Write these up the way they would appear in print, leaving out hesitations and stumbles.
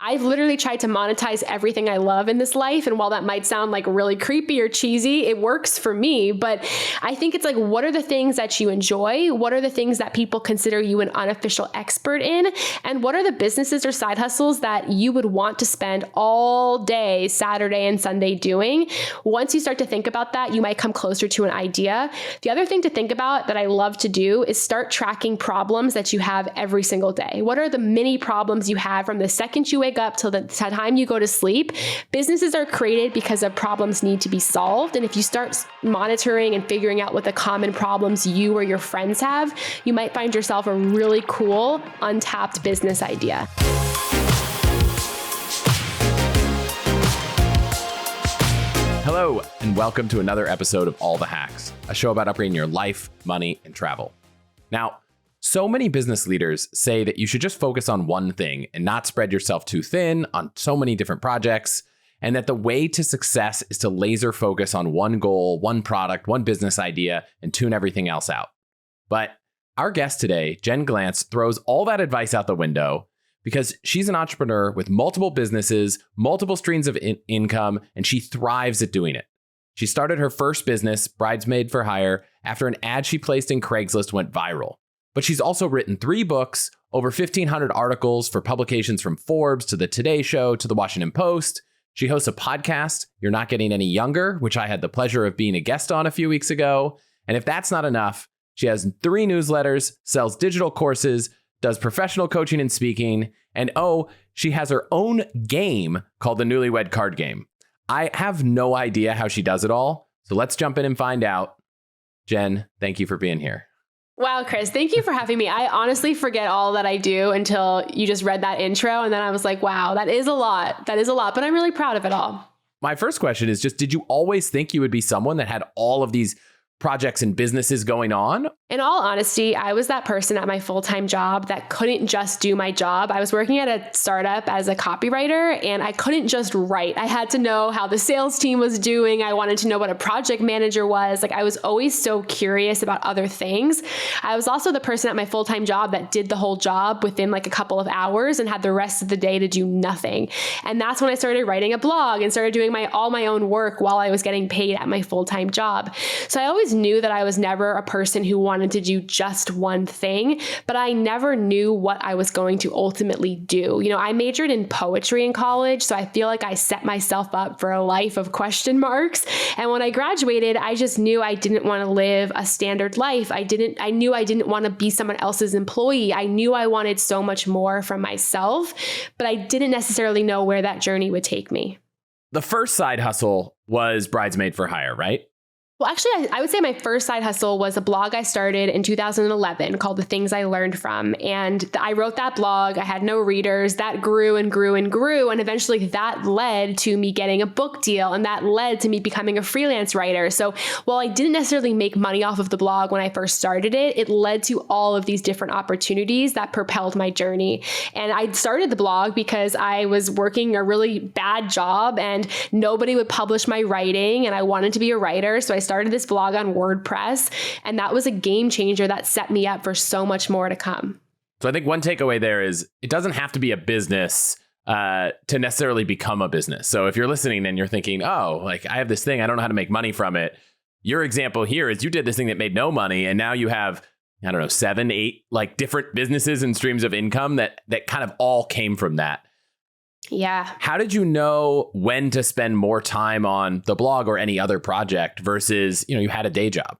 I've literally tried to monetize everything I love in this life. And while that might sound like really creepy or cheesy, it works for me. But I think it's like, what are the things that you enjoy? What are the things that people consider you an unofficial expert in? And what are the businesses or side hustles that you would want to spend all day, Saturday and Sunday doing? Once you start to think about that, you might come closer to an idea. The other thing to think about that I love to do is start tracking problems that you have every single day. What are the mini problems you have from the second you wake up till the time you go to sleep? Businesses are created because of problems need to be solved. And if you start monitoring and figuring out what the common problems you or your friends have, you might find yourself a really cool, untapped business idea. Hello, and welcome to another episode of All the Hacks, a show about upgrading your life, money, and travel. Now, so many business leaders say that you should just focus on one thing and not spread yourself too thin on so many different projects, and that the way to success is to laser focus on one goal, one product, one business idea, and tune everything else out. But our guest today, Jen Glantz, throws all that advice out the window because she's an entrepreneur with multiple businesses, multiple streams of income, and she thrives at doing it. She started her first business, Bridesmaid For Hire, after an ad she placed in Craigslist went viral. But she's also written 3 books, over 1,500 articles for publications from Forbes to the Today Show to the Washington Post. She hosts a podcast, You're Not Getting Any Younger, which I had the pleasure of being a guest on a few weeks ago. And if that's not enough, she has 3 newsletters, sells digital courses, does professional coaching and speaking, and she has her own game called the Newlywed Card Game. I have no idea how she does it all, so let's jump in and find out. Jen, thank you for being here. Wow, Chris, thank you for having me. I honestly forget all that I do until you just read that intro. And then I was like, wow, that is a lot. That is a lot, but I'm really proud of it all. My first question is just, did you always think you would be someone that had all of these projects and businesses going on? In all honesty, I was that person at my full-time job that couldn't just do my job. I was working at a startup as a copywriter, and I couldn't just write. I had to know how the sales team was doing. I wanted to know what a project manager was. Like, I was always so curious about other things. I was also the person at my full-time job that did the whole job within like a couple of hours and had the rest of the day to do nothing. And that's when I started writing a blog and started doing all my own work while I was getting paid at my full-time job. So I always knew that I was never a person who wanted to do just one thing, but I never knew what I was going to ultimately do. You know, I majored in poetry in college, so I feel like I set myself up for a life of question marks. And when I graduated, I just knew I didn't want to live a standard life. I knew I didn't want to be someone else's employee. I knew I wanted so much more from myself, but I didn't necessarily know where that journey would take me. The first side hustle was Bridesmaid For Hire, right? Well, actually, I would say my first side hustle was a blog I started in 2011 called The Things I Learned From. And I wrote that blog. I had no readers. That grew and grew and grew. And eventually that led to me getting a book deal. And that led to me becoming a freelance writer. So while I didn't necessarily make money off of the blog when I first started it, it led to all of these different opportunities that propelled my journey. And I started the blog because I was working a really bad job and nobody would publish my writing. And I wanted to be a writer. So I started this blog on WordPress, and that was a game changer that set me up for so much more to come. So I think one takeaway there is it doesn't have to be a business to necessarily become a business. So if you're listening and you're thinking, oh, like I have this thing, I don't know how to make money from it. Your example here is you did this thing that made no money, and now you have, 7, 8 like different businesses and streams of income that kind of all came from that. Yeah. How did you know when to spend more time on the blog or any other project versus, you had a day job?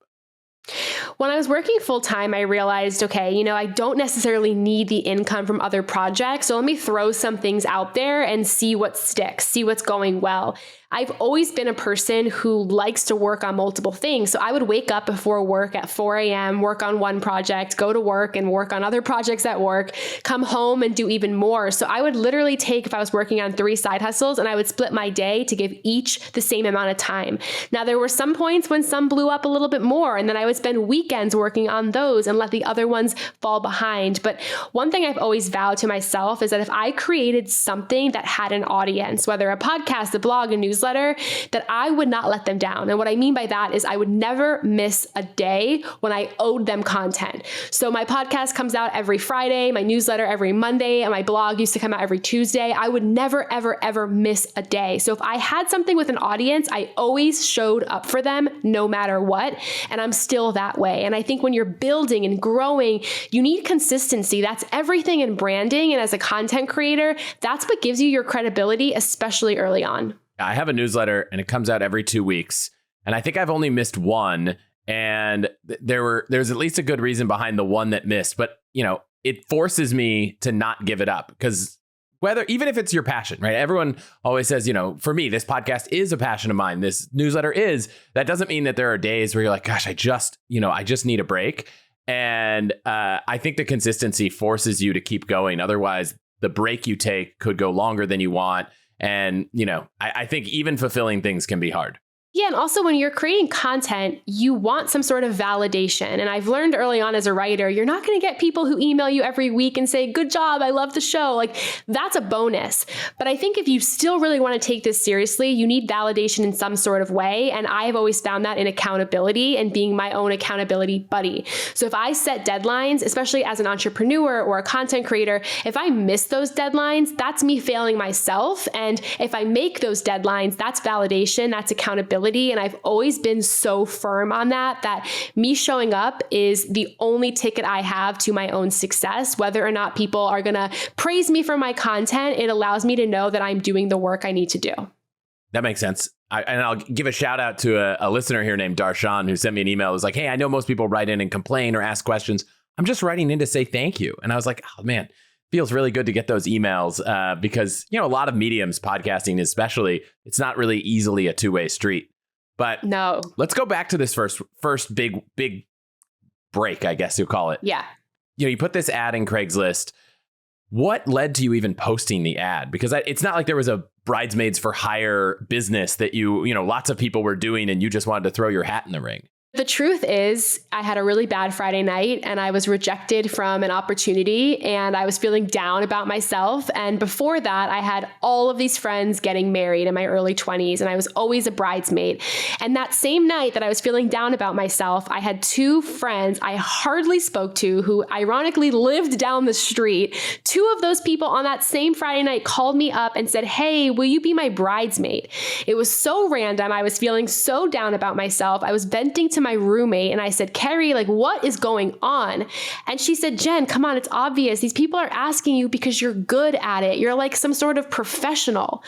When I was working full time, I realized, okay, I don't necessarily need the income from other projects. So let me throw some things out there and see what sticks, see what's going well. I've always been a person who likes to work on multiple things. So I would wake up before work at 4 a.m., work on one project, go to work and work on other projects at work, come home and do even more. So I would literally take, if I was working on 3 side hustles, and I would split my day to give each the same amount of time. Now, there were some points when some blew up a little bit more, and then I would spend weeks weekends working on those and let the other ones fall behind. But one thing I've always vowed to myself is that if I created something that had an audience, whether a podcast, a blog, a newsletter, that I would not let them down. And what I mean by that is I would never miss a day when I owed them content. So my podcast comes out every Friday, my newsletter every Monday, and my blog used to come out every Tuesday. I would never, ever, ever miss a day. So if I had something with an audience, I always showed up for them no matter what. And I'm still that way. And I think when you're building and growing, you need consistency. That's everything in branding. And as a content creator, that's what gives you your credibility, especially early on. I have a newsletter and it comes out every 2 weeks. And I think I've only missed one. And there's at least a good reason behind the one that missed. But, it forces me to not give it up because even if it's your passion, right? Everyone always says, for me, this podcast is a passion of mine. This newsletter is. That doesn't mean that there are days where you're like, gosh, I just need a break. And I think the consistency forces you to keep going. Otherwise, the break you take could go longer than you want. And, I think even fulfilling things can be hard. Yeah. And also when you're creating content, you want some sort of validation. And I've learned early on as a writer, you're not going to get people who email you every week and say, good job, I love the show. Like that's a bonus. But I think if you still really want to take this seriously, you need validation in some sort of way. And I've always found that in accountability and being my own accountability buddy. So if I set deadlines, especially as an entrepreneur or a content creator, if I miss those deadlines, that's me failing myself. And if I make those deadlines, that's validation, that's accountability. And I've always been so firm on that me showing up is the only ticket I have to my own success. Whether or not people are going to praise me for my content, it allows me to know that I'm doing the work I need to do. That makes sense. And I'll give a shout out to a listener here named Darshan who sent me an email. It was like, hey, I know most people write in and complain or ask questions. I'm just writing in to say thank you. And I was like, oh man, feels really good to get those emails because, a lot of mediums, podcasting especially, it's not really easily a two-way street. But no, let's go back to this first big break, I guess you'll call it. Yeah. You put this ad in Craigslist. What led to you even posting the ad? Because it's not like there was a Bridesmaids For Hire business that lots of people were doing and you just wanted to throw your hat in the ring. The truth is, I had a really bad Friday night and I was rejected from an opportunity and I was feeling down about myself. And before that, I had all of these friends getting married in my early 20s and I was always a bridesmaid. And that same night that I was feeling down about myself, I had two friends I hardly spoke to who ironically lived down the street. Two of those people on that same Friday night called me up and said, hey, will you be my bridesmaid? It was so random. I was feeling so down about myself. I was venting to my roommate and I said, Carrie, like, what is going on? And she said, Jen, come on, it's obvious. These people are asking you because you're good at it. You're like some sort of professional.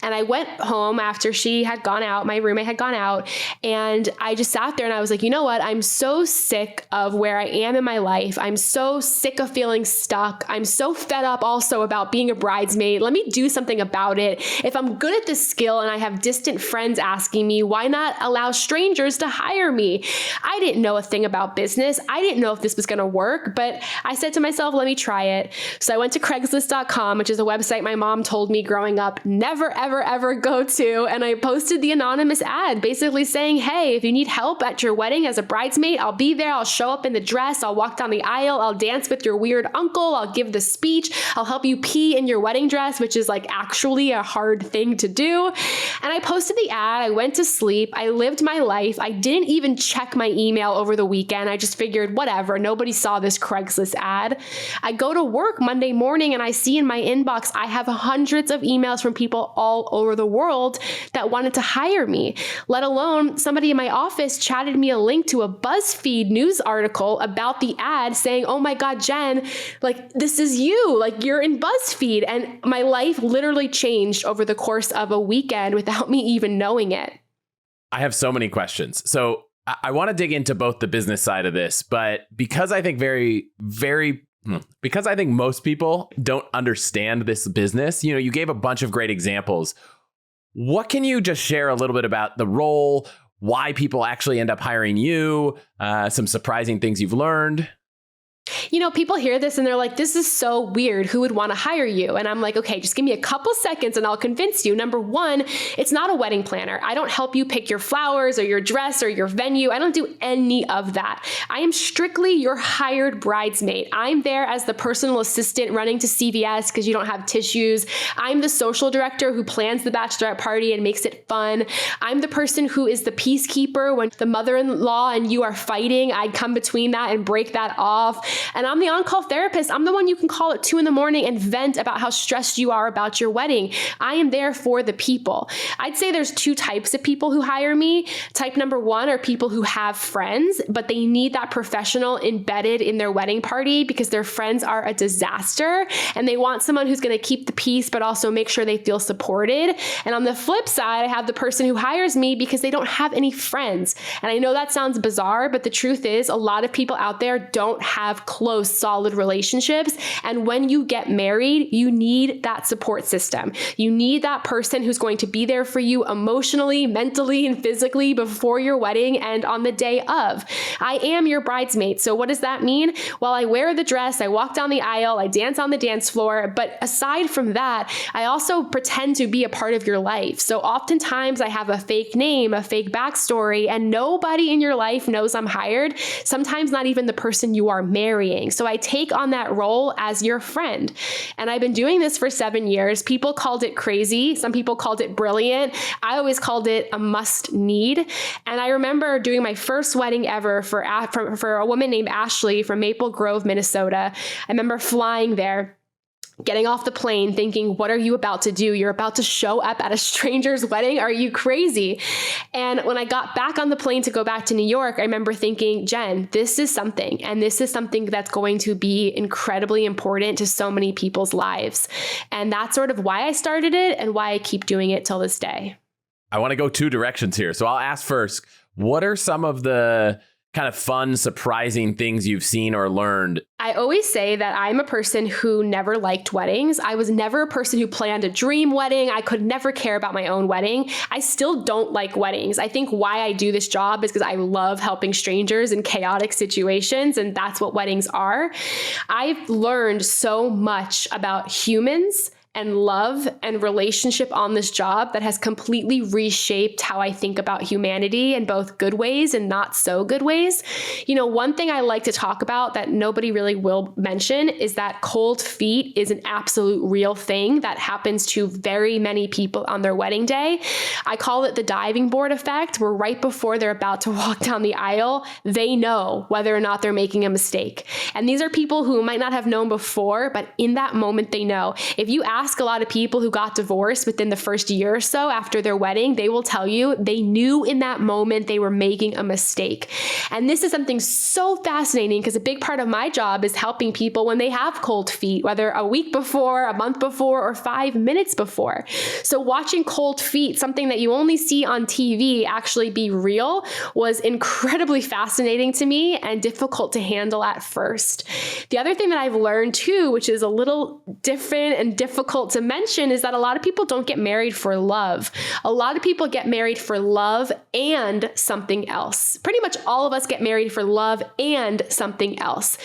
And I went home after she had gone out, my roommate had gone out, and I just sat there and I was like, you know what? I'm so sick of where I am in my life. I'm so sick of feeling stuck. I'm so fed up also about being a bridesmaid. Let me do something about it. If I'm good at this skill and I have distant friends asking me, why not allow strangers to hire me? I didn't know a thing about business. I didn't know if this was going to work, but I said to myself, let me try it. So I went to Craigslist.com, which is a website my mom told me growing up, never, ever, ever go to. And I posted the anonymous ad basically saying, hey, if you need help at your wedding as a bridesmaid, I'll be there. I'll show up in the dress. I'll walk down the aisle. I'll dance with your weird uncle. I'll give the speech. I'll help you pee in your wedding dress, which is like actually a hard thing to do. And I posted the ad. I went to sleep. I lived my life. I didn't even check my email over the weekend. I just figured, whatever, nobody saw this Craigslist ad. I go to work Monday morning and I see in my inbox, I have hundreds of emails from people all over the world that wanted to hire me, let alone somebody in my office chatted me a link to a BuzzFeed news article about the ad saying, oh my God, Jen, like this is you, like you're in BuzzFeed. And my life literally changed over the course of a weekend without me even knowing it. I have so many questions. So I want to dig into both the business side of this, but because I think because I think most people don't understand this business, you gave a bunch of great examples. What can you just share a little bit about the role, why people actually end up hiring you, some surprising things you've learned? People hear this and they're like, this is so weird. Who would want to hire you? And I'm like, okay, just give me a couple seconds and I'll convince you. Number one, it's not a wedding planner. I don't help you pick your flowers or your dress or your venue. I don't do any of that. I am strictly your hired bridesmaid. I'm there as the personal assistant running to CVS because you don't have tissues. I'm the social director who plans the bachelorette party and makes it fun. I'm the person who is the peacekeeper when the mother-in-law and you are fighting. I come between that and break that off. And I'm the on-call therapist. I'm the one you can call at 2 a.m. and vent about how stressed you are about your wedding. I am there for the people. I'd say there's 2 types of people who hire me. Type number 1 are people who have friends, but they need that professional embedded in their wedding party because their friends are a disaster and they want someone who's going to keep the peace, but also make sure they feel supported. And on the flip side, I have the person who hires me because they don't have any friends. And I know that sounds bizarre, but the truth is a lot of people out there don't have close, solid relationships. And when you get married, you need that support system. You need that person who's going to be there for you emotionally, mentally, and physically before your wedding and on the day of. I am your bridesmaid. So what does that mean? Well, I wear the dress, I walk down the aisle, I dance on the dance floor. But aside from that, I also pretend to be a part of your life. So oftentimes I have a fake name, a fake backstory, and nobody in your life knows I'm hired. Sometimes not even the person you are marrying. So I take on that role as your friend. And I've been doing this for 7 years. People called it crazy. Some people called it brilliant. I always called it a must need. And I remember doing my first wedding ever for a woman named Ashley from Maple Grove, Minnesota. I remember flying there, getting off the plane thinking, what are you about to do? You're about to show up at a stranger's wedding? Are you crazy? And when I got back on the plane to go back to New York, I remember thinking, Jen, this is something. And this is something that's going to be incredibly important to so many people's lives. And that's sort of why I started it and why I keep doing it till this day. I want to go 2 directions here. So I'll ask first, what are some of the kind of fun, surprising things you've seen or learned? I always say that I'm a person who never liked weddings. I was never a person who planned a dream wedding. I could never care about my own wedding. I still don't like weddings. I think why I do this job is because I love helping strangers in chaotic situations, and that's what weddings are. I've learned so much about humans and love and relationship on this job that has completely reshaped how I think about humanity in both good ways and not so good ways. One thing I like to talk about that nobody really will mention is that cold feet is an absolute real thing that happens to very many people on their wedding day. I call it the diving board effect, where right before they're about to walk down the aisle, they know whether or not they're making a mistake. And these are people who might not have known before, but in that moment, they know. If you ask a lot of people who got divorced within the first year or so after their wedding, they will tell you they knew in that moment they were making a mistake. And this is something so fascinating because a big part of my job is helping people when they have cold feet, whether a week before, a month before, or 5 minutes before. So watching cold feet, something that you only see on TV, actually be real was incredibly fascinating to me and difficult to handle at first. The other thing that I've learned too, which is a little different and difficult to mention, is that a lot of people don't get married for love. A lot of people get married for love and something else. Pretty much all of us get married for love and something else.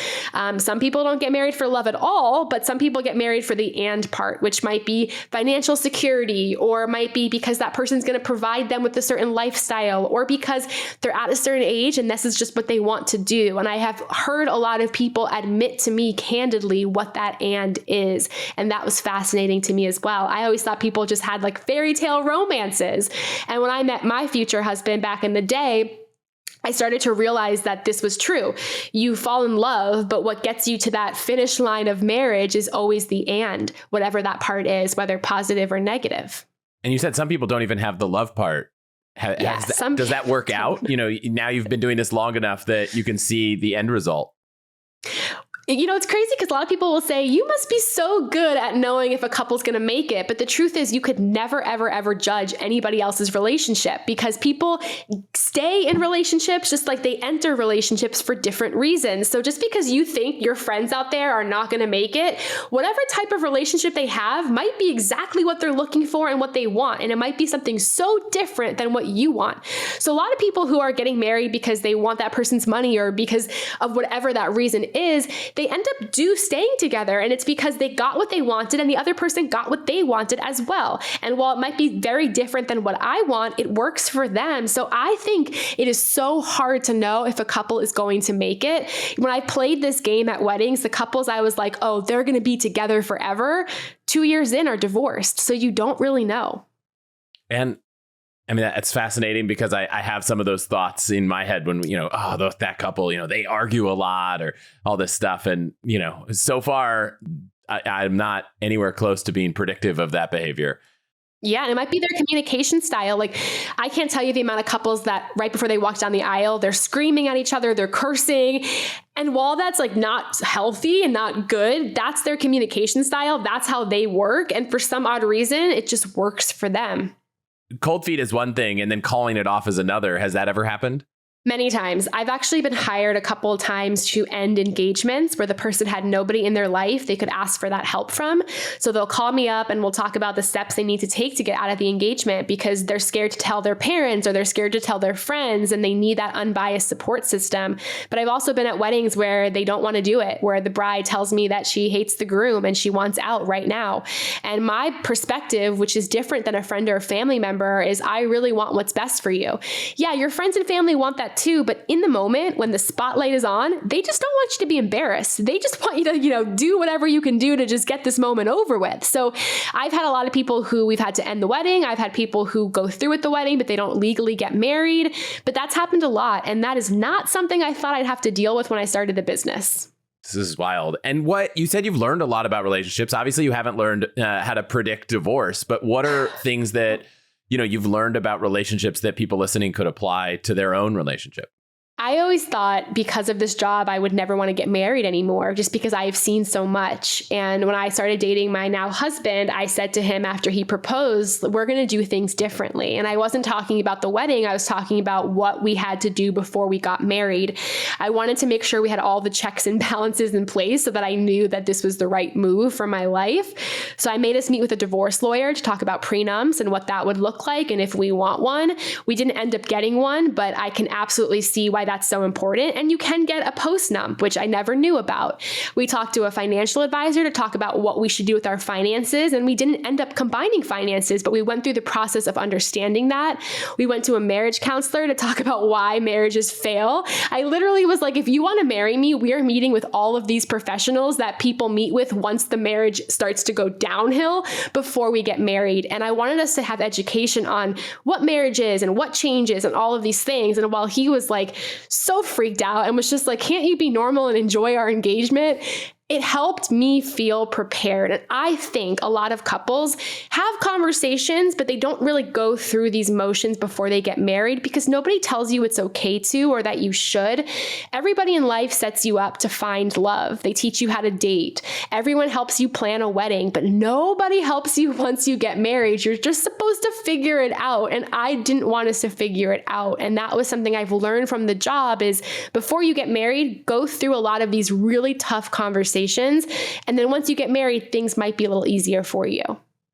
Some people don't get married for love at all, but some people get married for the and part, which might be financial security, or might be because that person's going to provide them with a certain lifestyle, or because they're at a certain age and this is just what they want to do. And I have heard a lot of people admit to me candidly what that and is. And that was fascinating to me as well. I always thought people just had like fairy tale romances. And when I met my future husband back in the day, I started to realize that this was true. You fall in love, but what gets you to that finish line of marriage is always the and, whatever that part is, whether positive or negative. And you said some people don't even have the love part. Does that work out? Now you've been doing this long enough that you can see the end result. It's crazy because a lot of people will say, you must be so good at knowing if a couple's going to make it. But the truth is you could never, ever, ever judge anybody else's relationship because people stay in relationships just like they enter relationships for different reasons. So just because you think your friends out there are not going to make it, whatever type of relationship they have might be exactly what they're looking for and what they want. And it might be something so different than what you want. So a lot of people who are getting married because they want that person's money or because of whatever that reason is, they end up staying together. And it's because they got what they wanted and the other person got what they wanted as well. And while it might be very different than what I want, it works for them. So I think it is so hard to know if a couple is going to make it. When I played this game at weddings, the couples I was like, oh, they're going to be together forever, 2 years in are divorced. So you don't really know. And I mean, that's fascinating because I have some of those thoughts in my head when, that couple, they argue a lot or all this stuff. And, so far, I'm not anywhere close to being predictive of that behavior. Yeah, and it might be their communication style. Like, I can't tell you the amount of couples that right before they walk down the aisle, they're screaming at each other, they're cursing. And while that's like not healthy and not good, that's their communication style. That's how they work. And for some odd reason, it just works for them. Cold feet is one thing and then calling it off is another. Has that ever happened? Many times. I've actually been hired a couple of times to end engagements where the person had nobody in their life they could ask for that help from. So they'll call me up and we'll talk about the steps they need to take to get out of the engagement because they're scared to tell their parents or they're scared to tell their friends and they need that unbiased support system. But I've also been at weddings where they don't want to do it, where the bride tells me that she hates the groom and she wants out right now. And my perspective, which is different than a friend or a family member, is I really want what's best for you. Yeah, your friends and family want that too, but in the moment when the spotlight is on, they just don't want you to be embarrassed. They just want you to, do whatever you can do to just get this moment over with. So I've had a lot of people who we've had to end the wedding. I've had people who go through with the wedding, but they don't legally get married. But that's happened a lot. And that is not something I thought I'd have to deal with when I started the business. This is wild. And what you said, you've learned a lot about relationships. Obviously, you haven't learned how to predict divorce, but what are things that you've learned about relationships that people listening could apply to their own relationship? I always thought because of this job, I would never want to get married anymore just because I've seen so much. And when I started dating my now husband, I said to him after he proposed, we're going to do things differently. And I wasn't talking about the wedding. I was talking about what we had to do before we got married. I wanted to make sure we had all the checks and balances in place so that I knew that this was the right move for my life. So I made us meet with a divorce lawyer to talk about prenums and what that would look like and if we want one. We didn't end up getting one, but I can absolutely see why that's so important. And you can get a postnum, which I never knew about. We talked to a financial advisor to talk about what we should do with our finances. And we didn't end up combining finances, but we went through the process of understanding that. We went to a marriage counselor to talk about why marriages fail. I literally was like, if you want to marry me, we are meeting with all of these professionals that people meet with once the marriage starts to go downhill before we get married. And I wanted us to have education on what marriage is and what changes and all of these things. And while he was like, so freaked out and was just like, can't you be normal and enjoy our engagement? It helped me feel prepared. And I think a lot of couples have conversations, but they don't really go through these motions before they get married because nobody tells you it's okay to or that you should. Everybody in life sets you up to find love. They teach you how to date. Everyone helps you plan a wedding, but nobody helps you once you get married. You're just supposed to figure it out. And I didn't want us to figure it out. And that was something I've learned from the job is before you get married, go through a lot of these really tough conversations. And then once you get married, things might be a little easier for you.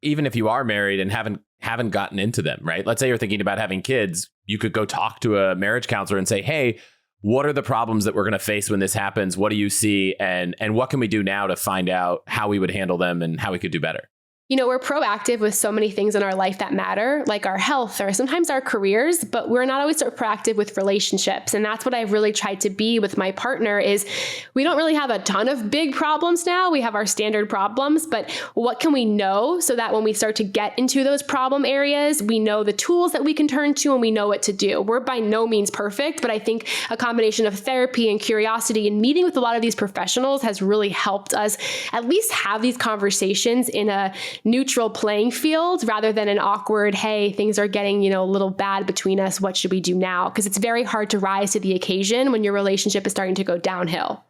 Even if you are married and haven't gotten into them, right? Let's say you're thinking about having kids, you could go talk to a marriage counselor and say, hey, what are the problems that we're going to face when this happens? What do you see? And what can we do now to find out how we would handle them and how we could do better? We're proactive with so many things in our life that matter, like our health or sometimes our careers, but we're not always so proactive with relationships. And that's what I've really tried to be with my partner is we don't really have a ton of big problems now. We have our standard problems, but what can we know so that when we start to get into those problem areas, we know the tools that we can turn to and we know what to do. We're by no means perfect, but I think a combination of therapy and curiosity and meeting with a lot of these professionals has really helped us at least have these conversations in a neutral playing field rather than an awkward, hey, things are getting, a little bad between us. What should we do now? Because it's very hard to rise to the occasion when your relationship is starting to go downhill.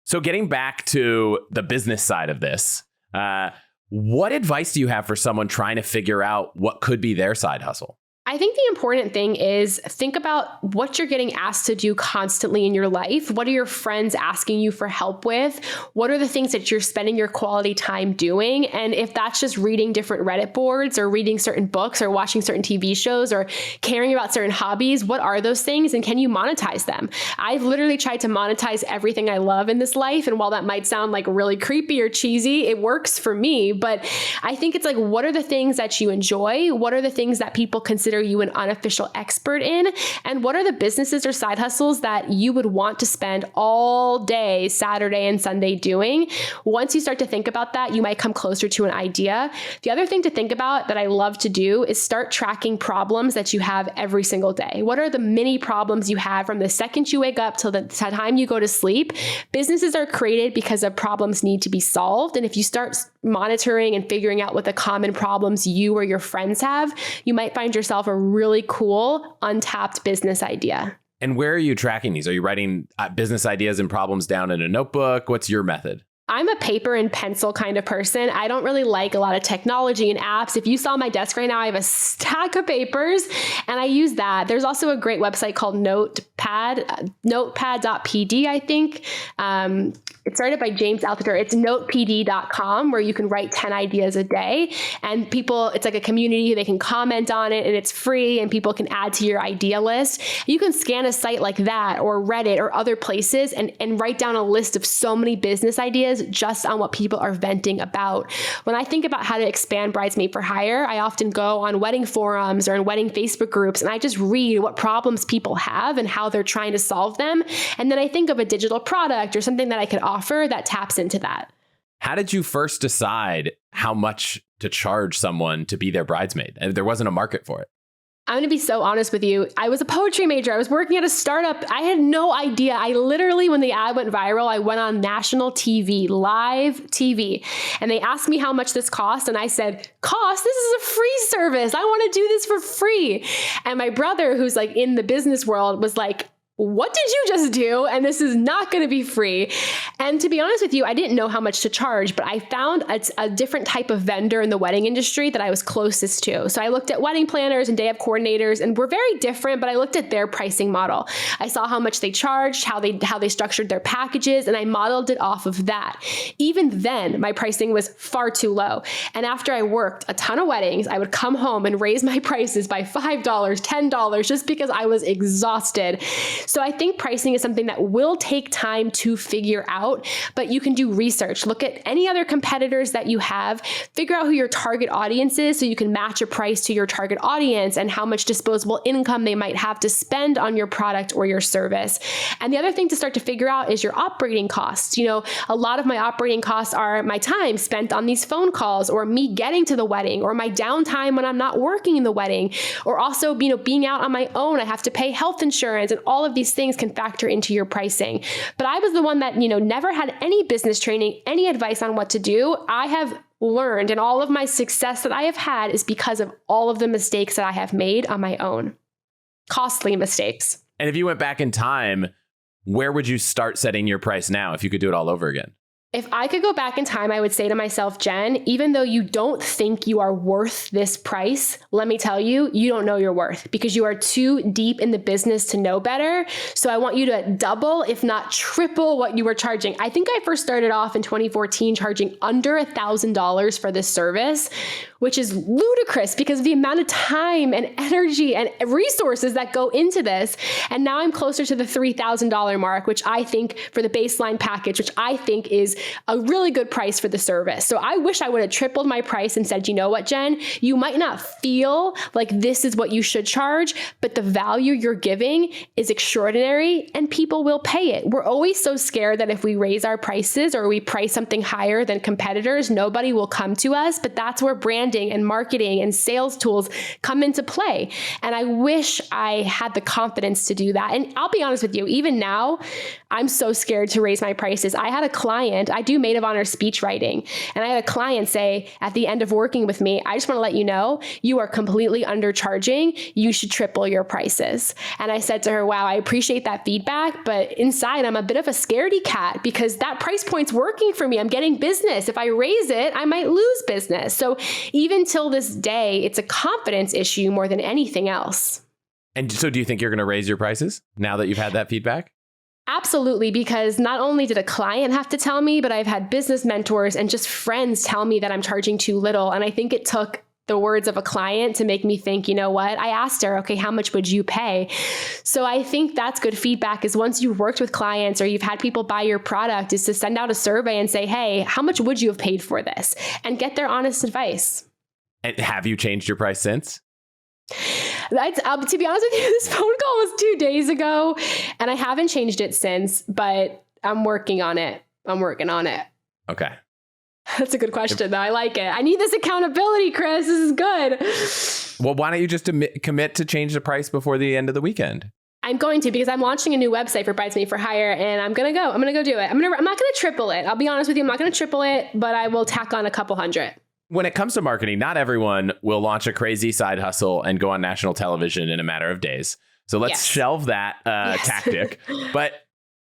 So getting back to the business side of this, what advice do you have for someone trying to figure out what could be their side hustle? I think the important thing is think about what you're getting asked to do constantly in your life. What are your friends asking you for help with? What are the things that you're spending your quality time doing? And if that's just reading different Reddit boards or reading certain books or watching certain TV shows or caring about certain hobbies, what are those things and can you monetize them? I've literally tried to monetize everything I love in this life. And while that might sound like really creepy or cheesy, it works for me. But I think it's like, what are the things that you enjoy? What are the things that people consider you an unofficial expert in? And what are the businesses or side hustles that you would want to spend all day, Saturday and Sunday doing? Once you start to think about that, you might come closer to an idea. The other thing to think about that I love to do is start tracking problems that you have every single day. What are the mini problems you have from the second you wake up till the time you go to sleep? Businesses are created because of problems need to be solved. And if you start monitoring and figuring out what the common problems you or your friends have, you might find yourself a really cool, untapped business idea. And where are you tracking these? Are you writing business ideas and problems down in a notebook? What's your method? I'm a paper and pencil kind of person. I don't really like a lot of technology and apps. If you saw my desk right now, I have a stack of papers and I use that. There's also a great website called notepad.pd, I think. It's started by James Altucher. It's notepd.com where you can write 10 ideas a day and people, it's like a community, they can comment on it and it's free and people can add to your idea list. You can scan a site like that or Reddit or other places and write down a list of so many business ideas just on what people are venting about. When I think about how to expand Bridesmaid For Hire, I often go on wedding forums or in wedding Facebook groups and I just read what problems people have and how they're trying to solve them. And then I think of a digital product or something that I could offer that taps into that. How did you first decide how much to charge someone to be their bridesmaid? And there wasn't a market for it. I'm going to be so honest with you. I was a poetry major. I was working at a startup. I had no idea. I literally, when the ad went viral, I went on national TV, live TV, and they asked me how much this cost. And I said, cost? This is a free service. I want to do this for free. And my brother, who's like in the business world, was like, what did you just do? And this is not going to be free. And to be honest with you, I didn't know how much to charge, but I found a different type of vendor in the wedding industry that I was closest to. So I looked at wedding planners and day of coordinators, and we're very different, but I looked at their pricing model. I saw how much they charged, how they structured their packages, and I modeled it off of that. Even then, my pricing was far too low. And after I worked a ton of weddings, I would come home and raise my prices by $5, $10, just because I was exhausted. So I think pricing is something that will take time to figure out, but you can do research. Look at any other competitors that you have, figure out who your target audience is so you can match a price to your target audience and how much disposable income they might have to spend on your product or your service. And the other thing to start to figure out is your operating costs. You know, a lot of my operating costs are my time spent on these phone calls or me getting to the wedding or my downtime when I'm not working in the wedding, or also, you know, being out on my own. I have to pay health insurance, and all of these things can factor into your pricing. But I was the one that, you know, never had any business training, any advice on what to do. I have learned, and all of my success that I have had is because of all of the mistakes that I have made on my own. Costly mistakes. And if you went back in time, where would you start setting your price now if you could do it all over again? If I could go back in time, I would say to myself, Jen, even though you don't think you are worth this price, let me tell you, you don't know your worth because you are too deep in the business to know better. So I want you to double, if not triple what you were charging. I think I first started off in 2014 charging under $1,000 for this service, which is ludicrous because of the amount of time and energy and resources that go into this. And now I'm closer to the $3,000 mark, which I think for the baseline package, which I think is a really good price for the service. So I wish I would have tripled my price and said, you know what, Jen, you might not feel like this is what you should charge, but the value you're giving is extraordinary and people will pay it. We're always so scared that if we raise our prices or we price something higher than competitors, nobody will come to us. But that's where branding and marketing and sales tools come into play. And I wish I had the confidence to do that. And I'll be honest with you, even now, I'm so scared to raise my prices. I had a client, I do maid of honor speech writing, and I had a client say at the end of working with me, I just want to let you know, you are completely undercharging. You should triple your prices. And I said to her, wow, I appreciate that feedback, but inside I'm a bit of a scaredy cat because that price point's working for me. I'm getting business. If I raise it, I might lose business. So even till this day, it's a confidence issue more than anything else. And so do you think you're going to raise your prices now that you've had that feedback? Absolutely, because not only did a client have to tell me, but I've had business mentors and just friends tell me that I'm charging too little. And I think it took the words of a client to make me think, you know what? I asked her, okay, how much would you pay? So I think that's good feedback, is once you've worked with clients or you've had people buy your product, is to send out a survey and say, hey, how much would you have paid for this? And get their honest advice. And have you changed your price since? To be honest with you, this phone call was 2 days ago and I haven't changed it since, but I'm working on it. Okay. That's a good question, though. I like it. I need this accountability, Chris. This is good. Well, why don't you just commit to change the price before the end of the weekend? I'm going to, because I'm launching a new website for Bridesmaid For Hire, and I'm going to go do it. I'm not going to triple it. I'll be honest with you. I'm not going to triple it, but I will tack on a couple hundred. When it comes to marketing, not everyone will launch a crazy side hustle and go on national television in a matter of days. So let's shelve that tactic. But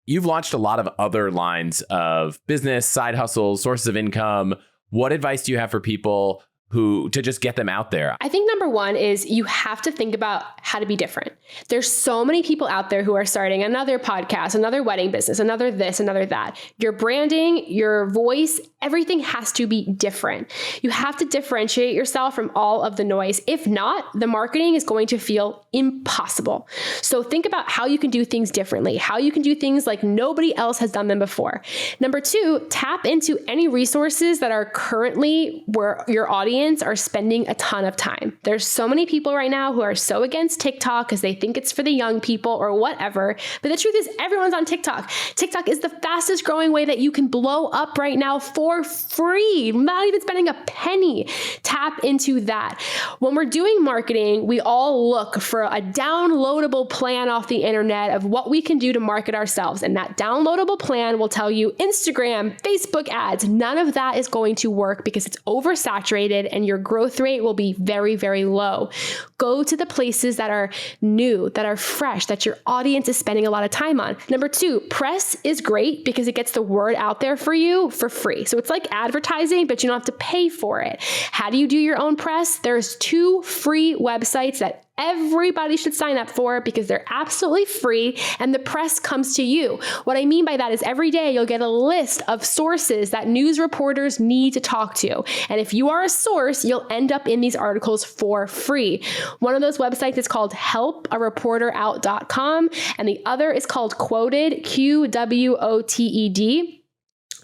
you've launched a lot of other lines of business, side hustles, sources of income. What advice do you have for people to just get them out there? I think number one is you have to think about how to be different. There's so many people out there who are starting another podcast, another wedding business, another this, another that. Your branding, your voice, everything has to be different. You have to differentiate yourself from all of the noise. If not, the marketing is going to feel impossible. So think about how you can do things differently, how you can do things like nobody else has done them before. Number two, tap into any resources that are currently where your audience are spending a ton of time. There's so many people right now who are so against TikTok because they think it's for the young people or whatever. But the truth is everyone's on TikTok. TikTok is the fastest growing way that you can blow up right now for free, not even spending a penny. Tap into that. When we're doing marketing, we all look for a downloadable plan off the internet of what we can do to market ourselves. And that downloadable plan will tell you Instagram, Facebook ads. None of that is going to work because it's oversaturated and your growth rate will be very, very low. Go to the places that are new, that are fresh, that your audience is spending a lot of time on. Number two, press is great because it gets the word out there for you for free. So it's like advertising, but you don't have to pay for it. How do you do your own press? There's 2 free websites that everybody should sign up for because they're absolutely free and the press comes to you. What I mean by that is every day you'll get a list of sources that news reporters need to talk to. And if you are a source, you'll end up in these articles for free. One of those websites is called helpareporterout.com and the other is called Quoted, QWOTED.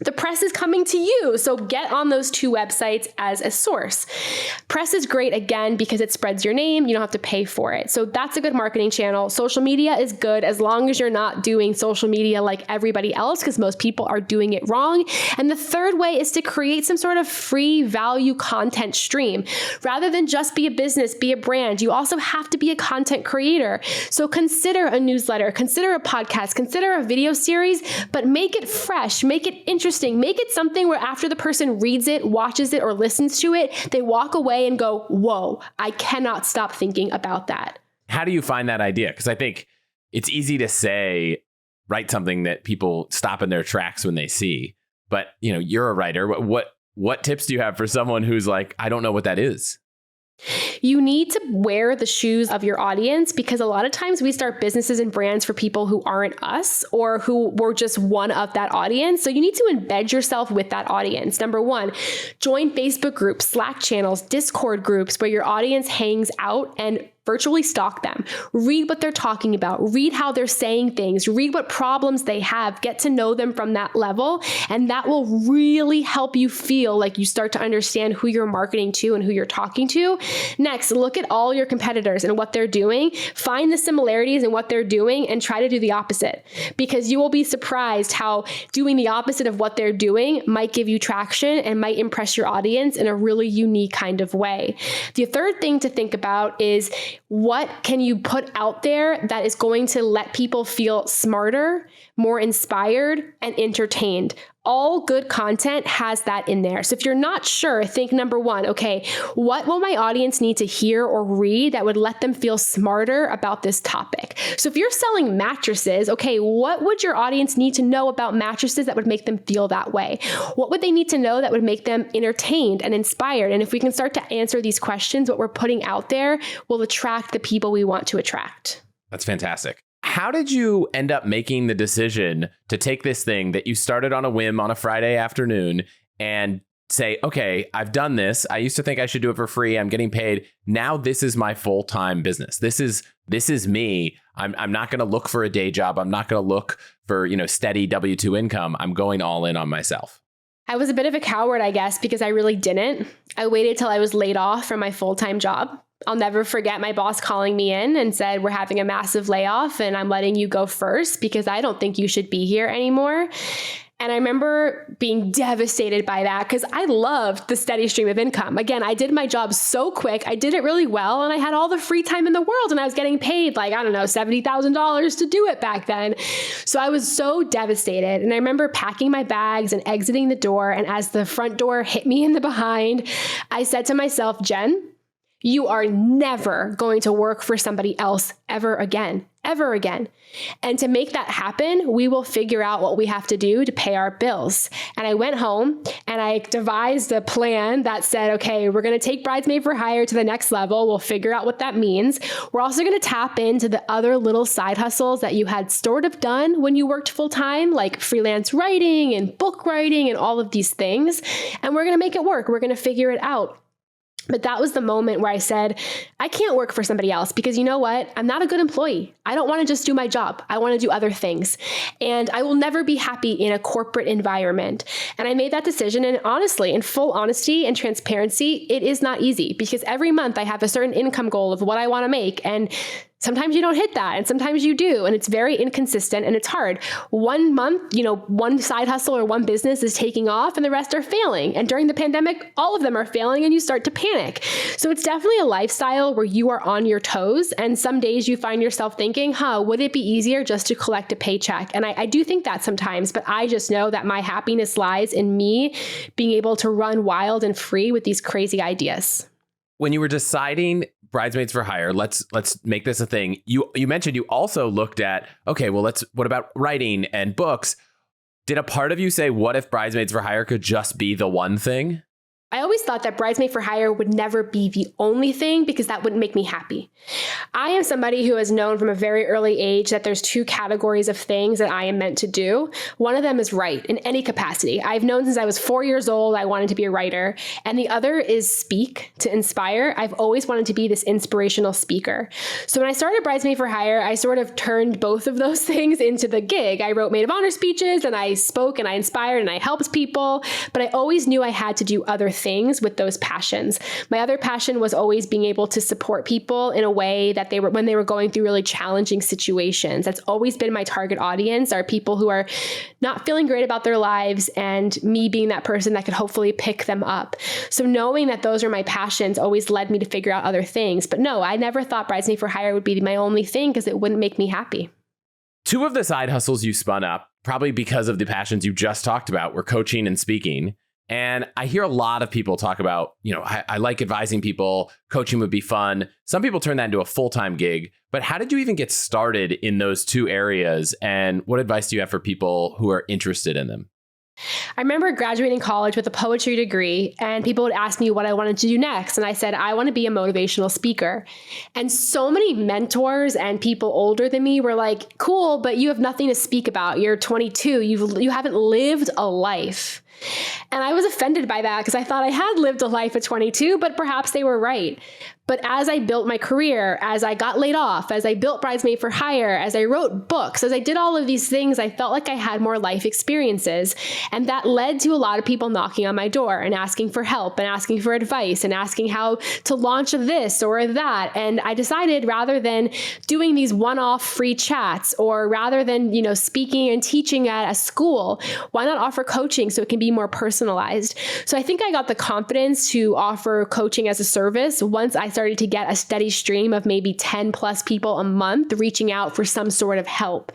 The press is coming to you, so get on those 2 websites as a source. Press is great, again, because it spreads your name. You don't have to pay for it. So that's a good marketing channel. Social media is good as long as you're not doing social media like everybody else, because most people are doing it wrong. And the third way is to create some sort of free value content stream. Rather than just be a business, be a brand, you also have to be a content creator. So consider a newsletter, consider a podcast, consider a video series, but make it fresh, make it interesting. Make it something where after the person reads it, watches it, or listens to it, they walk away and go, whoa, I cannot stop thinking about that. How do you find that idea? Because I think it's easy to say, write something that people stop in their tracks when they see. But, you're a writer. What tips do you have for someone who's like, I don't know what that is? You need to wear the shoes of your audience because a lot of times we start businesses and brands for people who aren't us or who were just one of that audience. So you need to embed yourself with that audience. Number one, join Facebook groups, Slack channels, Discord groups where your audience hangs out and virtually stalk them. Read what they're talking about. Read how they're saying things. Read what problems they have. Get to know them from that level. And that will really help you feel like you start to understand who you're marketing to and who you're talking to. Next, look at all your competitors and what they're doing. Find the similarities in what they're doing and try to do the opposite, because you will be surprised how doing the opposite of what they're doing might give you traction and might impress your audience in a really unique kind of way. The third thing to think about is, what can you put out there that is going to let people feel smarter, more inspired, and entertained? all good content has that in there. So if you're not sure, think number one, okay, what will my audience need to hear or read that would let them feel smarter about this topic? So if you're selling mattresses, okay, what would your audience need to know about mattresses that would make them feel that way? What would they need to know that would make them entertained and inspired? And if we can start to answer these questions, what we're putting out there will attract the people we want to attract. That's fantastic. How did you end up making the decision to take this thing that you started on a whim on a Friday afternoon and say, okay, I've done this. I used to think I should do it for free. I'm getting paid. Now this is my full-time business. This is me. I'm not going to look for a day job. I'm not going to look for, steady W-2 income. I'm going all in on myself. I was a bit of a coward, I guess, because I really didn't. I waited till I was laid off from my full-time job. I'll never forget my boss calling me in and said, we're having a massive layoff and I'm letting you go first because I don't think you should be here anymore. And I remember being devastated by that because I loved the steady stream of income. Again, I did my job so quick. I did it really well. And I had all the free time in the world. And I was getting paid $70,000 to do it back then. So I was so devastated. And I remember packing my bags and exiting the door. And as the front door hit me in the behind, I said to myself, Jen, you are never going to work for somebody else ever again. And to make that happen, we will figure out what we have to do to pay our bills. And I went home and I devised a plan that said, okay, we're going to take Bridesmaid For Hire to the next level. We'll figure out what that means. We're also going to tap into the other little side hustles that you had sort of done when you worked full time, like freelance writing and book writing and all of these things. And we're going to make it work. We're going to figure it out. But that was the moment where I said, I can't work for somebody else because you know what? I'm not a good employee. I don't want to just do my job. I want to do other things. And I will never be happy in a corporate environment. And I made that decision. And honestly, in full honesty and transparency, it is not easy because every month I have a certain income goal of what I want to make. And sometimes you don't hit that and sometimes you do. And it's very inconsistent and it's hard. One month, one side hustle or one business is taking off and the rest are failing. And during the pandemic, all of them are failing and you start to panic. So it's definitely a lifestyle where you are on your toes. And some days you find yourself thinking, would it be easier just to collect a paycheck? And I do think that sometimes, but I just know that my happiness lies in me being able to run wild and free with these crazy ideas. When you were deciding Bridesmaids For Hire, let's make this a thing. You mentioned you also looked at, okay, well, what about writing and books? Did a part of you say, what if Bridesmaids For Hire could just be the one thing? I always thought that Bridesmaid For Hire would never be the only thing because that wouldn't make me happy. I am somebody who has known from a very early age that there's two categories of things that I am meant to do. One of them is write in any capacity. I've known since I was 4 years old I wanted to be a writer. And the other is speak, to inspire. I've always wanted to be this inspirational speaker. So when I started Bridesmaid For Hire, I sort of turned both of those things into the gig. I wrote maid of honor speeches and I spoke and I inspired and I helped people. But I always knew I had to do other things with those passions. My other passion was always being able to support people in a way that when they were going through really challenging situations. That's always been my target audience, are people who are not feeling great about their lives and me being that person that could hopefully pick them up. So knowing that those are my passions always led me to figure out other things. But no, I never thought Bridesmaid For Hire would be my only thing because it wouldn't make me happy. Two of the side hustles you spun up, probably because of the passions you just talked about, were coaching and speaking. And I hear a lot of people talk about, I like advising people, coaching would be fun. Some people turn that into a full-time gig. But how did you even get started in those two areas? And what advice do you have for people who are interested in them? I remember graduating college with a poetry degree and people would ask me what I wanted to do next. And I said, I want to be a motivational speaker. And so many mentors and people older than me were like, cool, but you have nothing to speak about. You're 22. You haven't lived a life. And I was offended by that because I thought I had lived a life at 22, but perhaps they were right. But as I built my career, as I got laid off, as I built Bridesmaid For Hire, as I wrote books, as I did all of these things, I felt like I had more life experiences. And that led to a lot of people knocking on my door and asking for help and asking for advice and asking how to launch this or that. And I decided rather than doing these one-off free chats or rather than, speaking and teaching at a school, why not offer coaching so it can be more personalized? So I think I got the confidence to offer coaching as a service once I started to get a steady stream of maybe 10 plus people a month reaching out for some sort of help.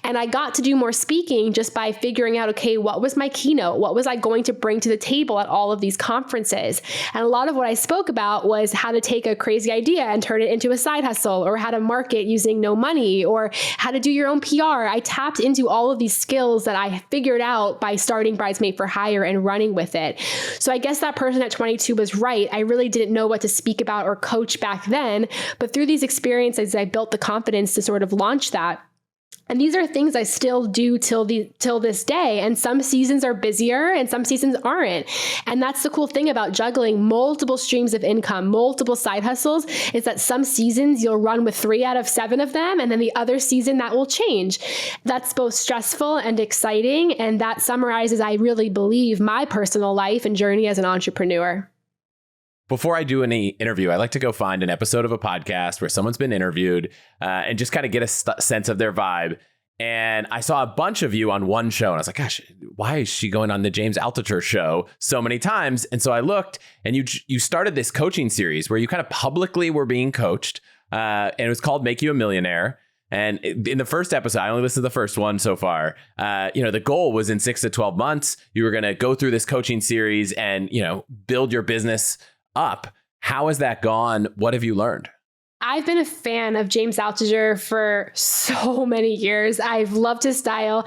And I got to do more speaking just by figuring out, okay, what was my keynote? What was I going to bring to the table at all of these conferences? And a lot of what I spoke about was how to take a crazy idea and turn it into a side hustle, or how to market using no money, or how to do your own PR. I tapped into all of these skills that I figured out by starting Bridesmaid For Hire and running with it. So I guess that person at 22 was right. I really didn't know what to speak about or coach back then, but through these experiences, I built the confidence to sort of launch that. And these are things I still do till this day. And some seasons are busier and some seasons aren't. And that's the cool thing about juggling multiple streams of income, multiple side hustles, is that some seasons you'll run with 3 out of 7 of them. And then the other season that will change. That's both stressful and exciting. And that summarizes, I really believe, my personal life and journey as an entrepreneur. Before I do any interview, I like to go find an episode of a podcast where someone's been interviewed and just kind of get a sense of their vibe. And I saw a bunch of you on one show and I was like, gosh, why is she going on the James Altucher show so many times? And so I looked, and you started this coaching series where you kind of publicly were being coached, and it was called Make You a Millionaire. And in the first episode, I only listened to the first one so far. The goal was in 6 to 12 months, you were going to go through this coaching series and, build your business up. How has that gone? What have you learned? I've been a fan of James Altucher for so many years. I've loved his style.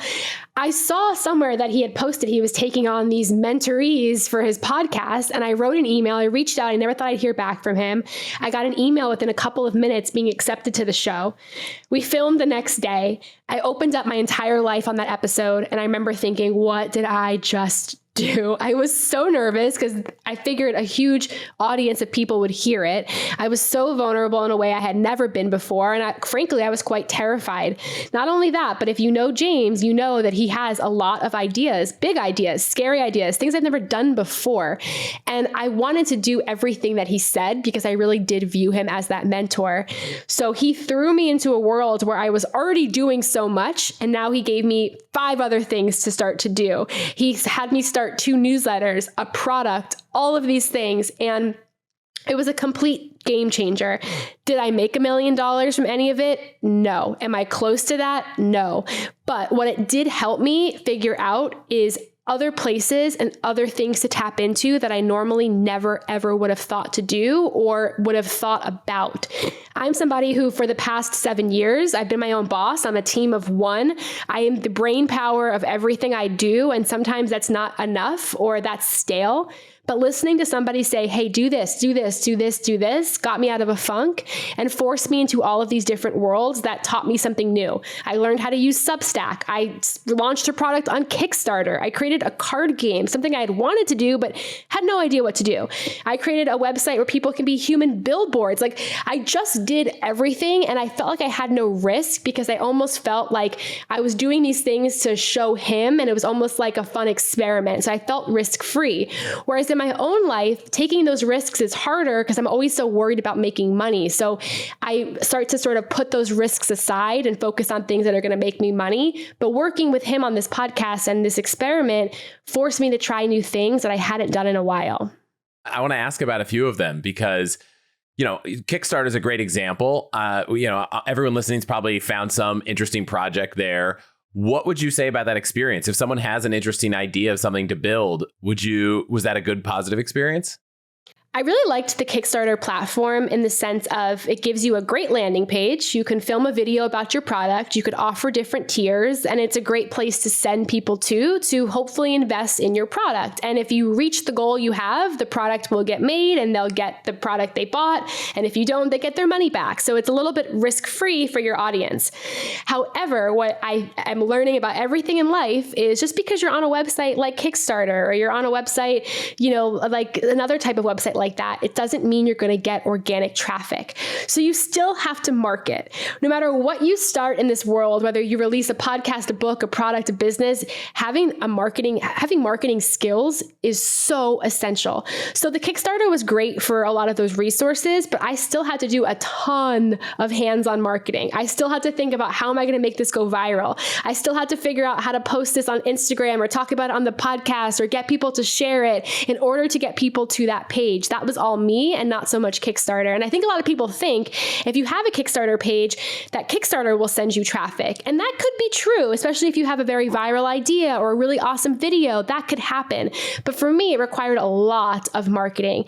I saw somewhere that he had posted he was taking on these mentorees for his podcast, and I wrote an email. I reached out. I never thought I'd hear back from him. I got an email within a couple of minutes being accepted to the show. We filmed the next day. I opened up my entire life on that episode, and I remember thinking, what did I just do? I was so nervous because I figured a huge audience of people would hear it. I was so vulnerable in a way I had never been before. And frankly, I was quite terrified. Not only that, but if you know James, you know that he has a lot of ideas, big ideas, scary ideas, things I've never done before. And I wanted to do everything that he said because I really did view him as that mentor. So he threw me into a world where I was already doing so much. And now he gave me 5 other things to start to do. He's had me start 2 newsletters, a product, all of these things. And it was a complete game changer. Did I make $1 million from any of it? No. Am I close to that? No. But what it did help me figure out is other places and other things to tap into that I normally never, ever would have thought to do or would have thought about. I'm somebody who, for the past 7 years, I've been my own boss. I'm a team of 1. I am the brain power of everything I do. And sometimes that's not enough or that's stale. But listening to somebody say, hey, do this, do this, do this, do this, got me out of a funk and forced me into all of these different worlds that taught me something new. I learned how to use Substack. I launched a product on Kickstarter. I created a card game, something I had wanted to do, but had no idea what to do. I created a website where people can be human billboards. Like, I just did everything, and I felt like I had no risk because I almost felt like I was doing these things to show him, and it was almost like a fun experiment. So I felt risk-free. Whereas in my own life, taking those risks is harder because I'm always so worried about making money. So I start to sort of put those risks aside and focus on things that are going to make me money. But working with him on this podcast and this experiment forced me to try new things that I hadn't done in a while. I want to ask about a few of them because, Kickstarter is a great example. Everyone listening's probably found some interesting project there. What would you say about that experience? If someone has an interesting idea of something to build, was that a good positive experience? I really liked the Kickstarter platform in the sense of it gives you a great landing page. You can film a video about your product. You could offer different tiers, and it's a great place to send people to hopefully invest in your product. And if you reach the goal you have, the product will get made and they'll get the product they bought. And if you don't, they get their money back. So it's a little bit risk-free for your audience. However, what I am learning about everything in life is just because you're on a website like Kickstarter or you're on a website, like another type of website like that, it doesn't mean you're going to get organic traffic. So you still have to market. No matter what you start in this world, whether you release a podcast, a book, a product, a business, having marketing skills is so essential. So the Kickstarter was great for a lot of those resources, but I still had to do a ton of hands-on marketing. I still had to think about how am I going to make this go viral? I still had to figure out how to post this on Instagram or talk about it on the podcast or get people to share it in order to get people to that page. that was all me and not so much Kickstarter. And I think a lot of people think if you have a Kickstarter page, that Kickstarter will send you traffic. And that could be true, especially if you have a very viral idea or a really awesome video, that could happen. But for me, it required a lot of marketing.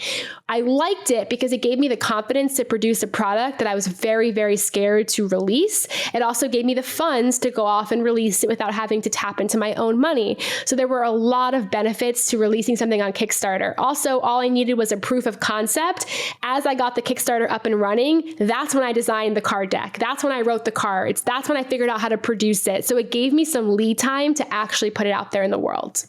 I liked it because it gave me the confidence to produce a product that I was very, very scared to release. It also gave me the funds to go off and release it without having to tap into my own money. So there were a lot of benefits to releasing something on Kickstarter. Also, all I needed was a proof of concept. As I got the Kickstarter up and running, that's when I designed the card deck. That's when I wrote the cards. That's when I figured out how to produce it. So it gave me some lead time to actually put it out there in the world.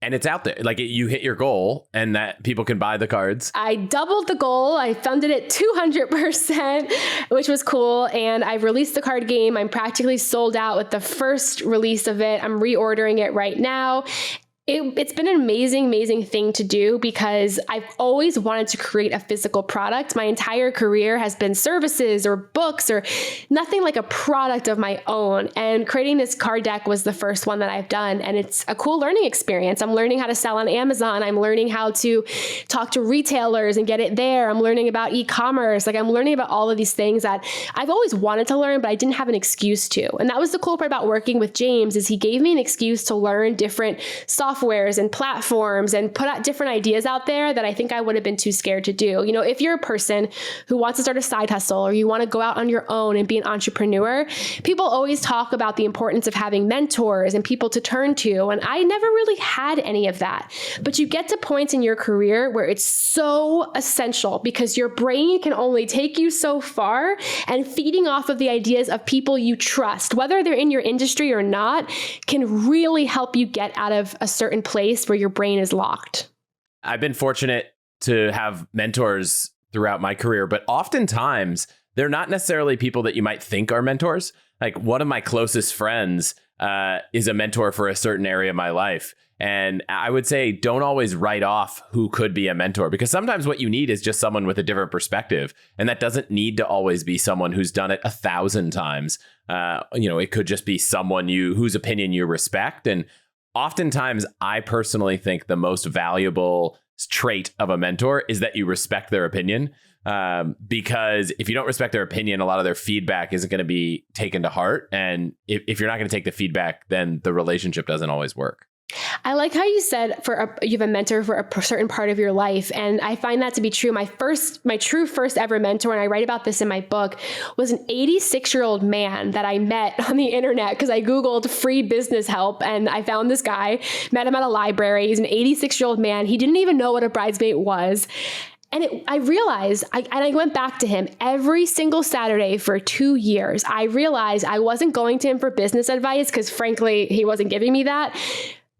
And it's out there. Like you hit your goal and that people can buy the cards. I doubled the goal. I funded it 200%, which was cool. And I've released the card game. I'm practically sold out with the first release of it. I'm reordering it right now. It's been an amazing, amazing thing to do because I've always wanted to create a physical product. My entire career has been services or books or nothing like a product of my own. And creating this card deck was the first one that I've done. And it's a cool learning experience. I'm learning how to sell on Amazon. I'm learning how to talk to retailers and get it there. I'm learning about e-commerce. Like I'm learning about all of these things that I've always wanted to learn, but I didn't have an excuse to. And that was the cool part about working with James is he gave me an excuse to learn different softwares and platforms and put out different ideas out there that I think I would have been too scared to do. You know, if you're a person who wants to start a side hustle or you want to go out on your own and be an entrepreneur, people always talk about the importance of having mentors and people to turn to. And I never really had any of that. But you get to points in your career where it's so essential because your brain can only take you so far, and feeding off of the ideas of people you trust, whether they're in your industry or not, can really help you get out of a certain place where your brain is locked. I've been fortunate to have mentors throughout my career, but oftentimes they're not necessarily people that you might think are mentors. Like one of my closest friends is a mentor for a certain area of my life. And I would say don't always write off who could be a mentor, because sometimes what you need is just someone with a different perspective. And that doesn't need to always be someone who's done it 1,000 times. It could just be someone whose opinion you respect. And oftentimes, I personally think the most valuable trait of a mentor is that you respect their opinion. Because if you don't respect their opinion, a lot of their feedback isn't going to be taken to heart. And if you're not going to take the feedback, then the relationship doesn't always work. I like how you said you have a mentor for a certain part of your life. And I find that to be true. My true first ever mentor, and I write about this in my book, was an 86-year-old man that I met on the internet because I Googled free business help. And I found this guy, met him at a library. He's an 86-year-old man. He didn't even know what a bridesmaid was. And I realized, I went back to him every single Saturday for 2 years. I realized I wasn't going to him for business advice because frankly, he wasn't giving me that.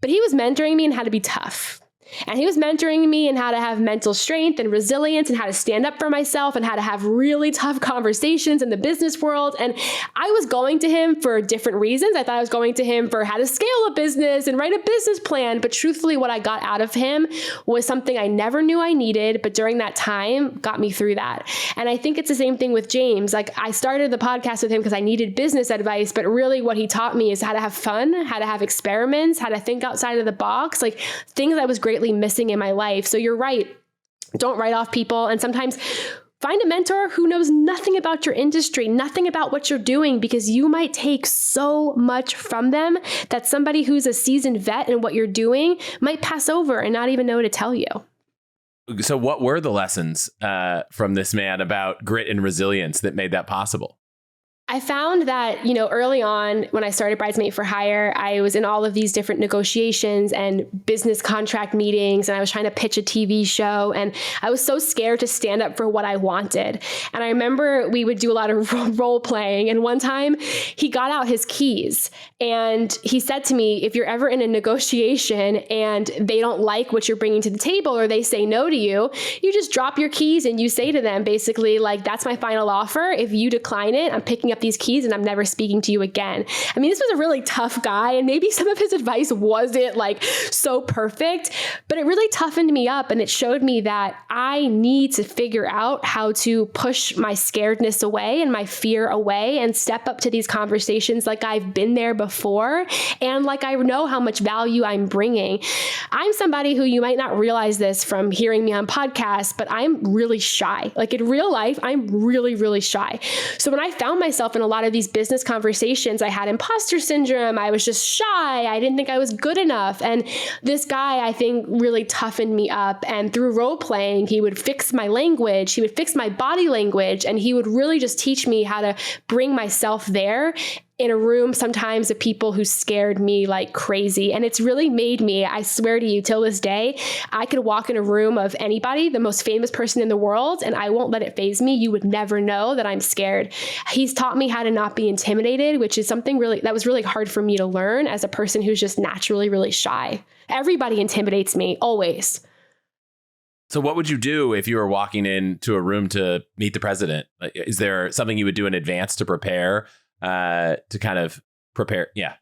But he was mentoring me in how to be tough. And he was mentoring me in how to have mental strength and resilience and how to stand up for myself and how to have really tough conversations in the business world. And I was going to him for different reasons. I thought I was going to him for how to scale a business and write a business plan. But truthfully, what I got out of him was something I never knew I needed, but during that time got me through that. And I think it's the same thing with James. Like I started the podcast with him because I needed business advice, but really what he taught me is how to have fun, how to have experiments, how to think outside of the box, like things I was greatly missing in my life. So you're right. Don't write off people. And sometimes find a mentor who knows nothing about your industry, nothing about what you're doing, because you might take so much from them that somebody who's a seasoned vet in what you're doing might pass over and not even know to tell you. So what were the lessons from this man about grit and resilience that made that possible? I found that, early on when I started Bridesmaid For Hire, I was in all of these different negotiations and business contract meetings, and I was trying to pitch a TV show, and I was so scared to stand up for what I wanted. And I remember we would do a lot of role playing, and one time he got out his keys, and he said to me, if you're ever in a negotiation and they don't like what you're bringing to the table or they say no to you, you just drop your keys and you say to them basically like, that's my final offer. If you decline it, I'm picking up up these keys and I'm never speaking to you again. I mean, this was a really tough guy, and maybe some of his advice wasn't like so perfect, but it really toughened me up, and it showed me that I need to figure out how to push my scaredness away and my fear away and step up to these conversations like I've been there before and like I know how much value I'm bringing. I'm somebody who, you might not realize this from hearing me on podcasts, but I'm really shy. Like in real life, I'm really, really shy. So when I found myself in a lot of these business conversations, I had imposter syndrome. I was just shy. I didn't think I was good enough. And this guy, I think, really toughened me up. And through role playing, he would fix my language. He would fix my body language. And he would really just teach me how to bring myself there in a room sometimes of people who scared me like crazy. And it's really made me, I swear to you, till this day, I could walk in a room of anybody, the most famous person in the world, and I won't let it faze me. You would never know that I'm scared. He's taught me how to not be intimidated, which is something that was really hard for me to learn as a person who's just naturally really shy. Everybody intimidates me, always. So what would you do if you were walking into a room to meet the president? Is there something you would do in advance to prepare? To kind of prepare. Yeah.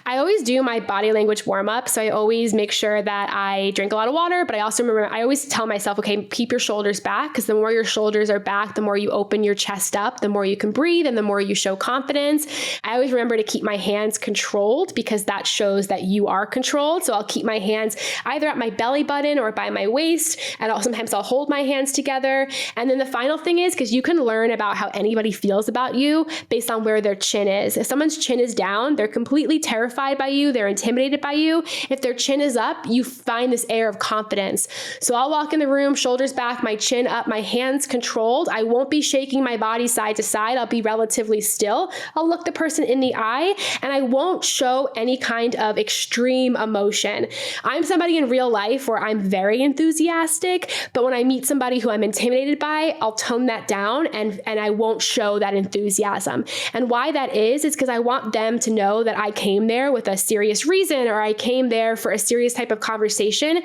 I always do my body language warm up. So I always make sure that I drink a lot of water, but I also remember, I always tell myself, okay, keep your shoulders back, because the more your shoulders are back, the more you open your chest up, the more you can breathe, and the more you show confidence. I always remember to keep my hands controlled, because that shows that you are controlled. So I'll keep my hands either at my belly button or by my waist. And sometimes I'll hold my hands together. And then the final thing is, because you can learn about how anybody feels about you based on where their chin is. If someone's chin is down, they're completely terrified by you, they're intimidated by you. If their chin is up, you find this air of confidence. So I'll walk in the room, shoulders back, my chin up, my hands controlled. I won't be shaking my body side to side. I'll be relatively still. I'll look the person in the eye, and I won't show any kind of extreme emotion. I'm somebody in real life where I'm very enthusiastic, but when I meet somebody who I'm intimidated by, I'll tone that down and I won't show that enthusiasm. And why that is because I want them to know that I came there with a serious reason, or I came there for a serious type of conversation.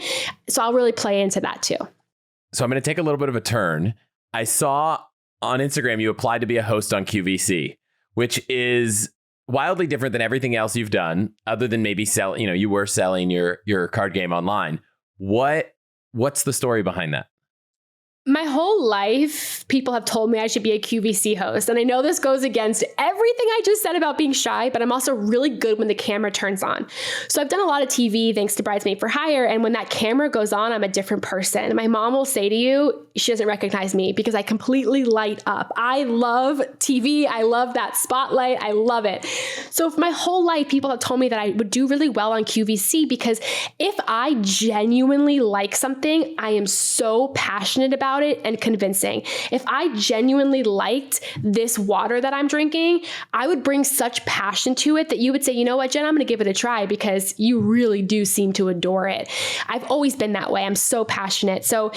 So I'll really play into that too. So I'm going to take a little bit of a turn. I saw on Instagram you applied to be a host on QVC, which is wildly different than everything else you've done, other than maybe you were selling your card game online. What's the story behind that? My whole life, people have told me I should be a QVC host. And I know this goes against everything I just said about being shy, but I'm also really good when the camera turns on. So I've done a lot of TV thanks to Bridesmaid For Hire. And when that camera goes on, I'm a different person. My mom will say to you, she doesn't recognize me because I completely light up. I love TV. I love that spotlight. I love it. So for my whole life, people have told me that I would do really well on QVC because if I genuinely like something, I am so passionate about it and convincing. If I genuinely liked this water that I'm drinking, I would bring such passion to it that you would say, you know what, Jen, I'm going to give it a try because you really do seem to adore it. I've always been that way. I'm so passionate. So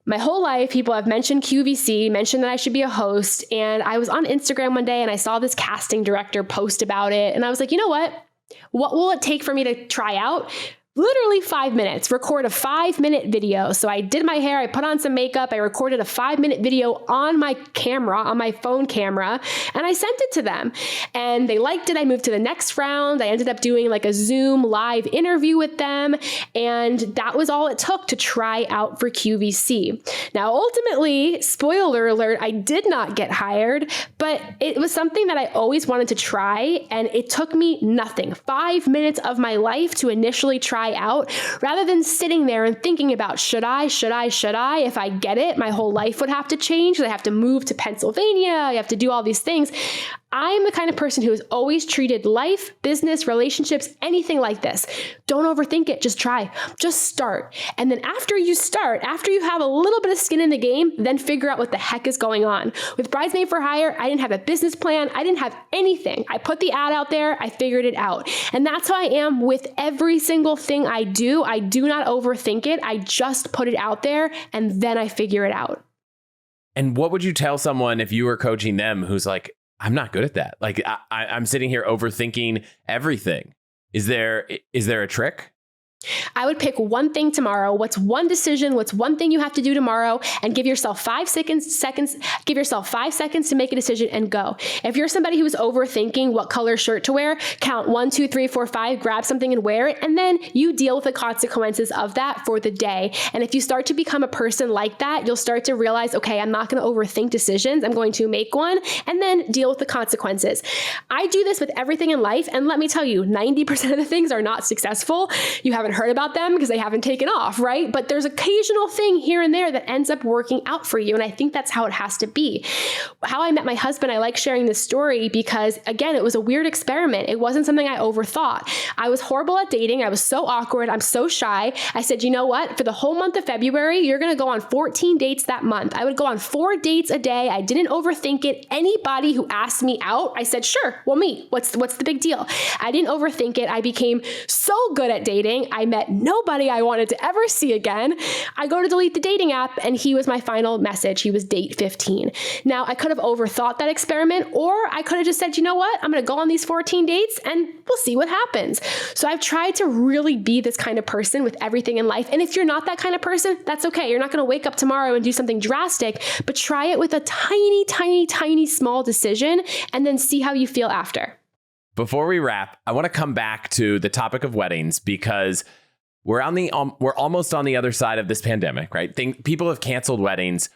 my whole life, people have mentioned QVC, mentioned that I should be a host. And I was on Instagram one day and I saw this casting director post about it. And I was like, you know what will it take for me to try out? Literally 5 minutes, record a 5-minute video. So I did my hair, I put on some makeup, I recorded a 5-minute video on my camera, on my phone camera, and I sent it to them. And they liked it. I moved to the next round. I ended up doing like a Zoom live interview with them. And that was all it took to try out for QVC. Now, ultimately, spoiler alert, I did not get hired, but it was something that I always wanted to try. And it took me nothing, 5 minutes of my life to initially try out, rather than sitting there and thinking about, should I? If I get it, my whole life would have to change. I have to move to Pennsylvania. I have to do all these things. I'm the kind of person who has always treated life, business, relationships, anything like this. Don't overthink it. Just try. Just start. And then after you start, after you have a little bit of skin in the game, then figure out what the heck is going on. With Bridesmaid For Hire, I didn't have a business plan. I didn't have anything. I put the ad out there. I figured it out. And that's how I am with every single thing I do. I do not overthink it. I just put it out there and then I figure it out. And what would you tell someone if you were coaching them who's like, I'm not good at that. Like I'm sitting here overthinking everything. Is there a trick? I would pick one thing tomorrow. What's one decision? What's one thing you have to do tomorrow? And give yourself 5 seconds, give yourself 5 seconds to make a decision and go. If you're somebody who's overthinking what color shirt to wear, count 1, 2, 3, 4, 5, grab something and wear it. And then you deal with the consequences of that for the day. And if you start to become a person like that, you'll start to realize, okay, I'm not going to overthink decisions. I'm going to make one and then deal with the consequences. I do this with everything in life. And let me tell you, 90% of the things are not successful. You haven't heard about them because they haven't taken off, right? But there's occasional thing here and there that ends up working out for you. And I think that's how it has to be. How I met my husband, I like sharing this story because, again, it was a weird experiment. It wasn't something I overthought. I was horrible at dating. I was so awkward. I'm so shy. I said, you know what? For the whole month of February, you're going to go on 14 dates that month. I would go on 4 dates a day. I didn't overthink it. Anybody who asked me out, I said, sure, we'll meet. What's the big deal? I didn't overthink it. I became so good at dating. I met nobody I wanted to ever see again. I go to delete the dating app and he was my final message. He was date 15. Now, I could have overthought that experiment, or I could have just said, you know what? I'm going to go on these 14 dates and we'll see what happens. So I've tried to really be this kind of person with everything in life. And if you're not that kind of person, that's okay. You're not going to wake up tomorrow and do something drastic, but try it with a tiny, tiny, tiny small decision and then see how you feel after. Before we wrap, I want to come back to the topic of weddings because we're almost on the other side of this pandemic, right? People have canceled weddings.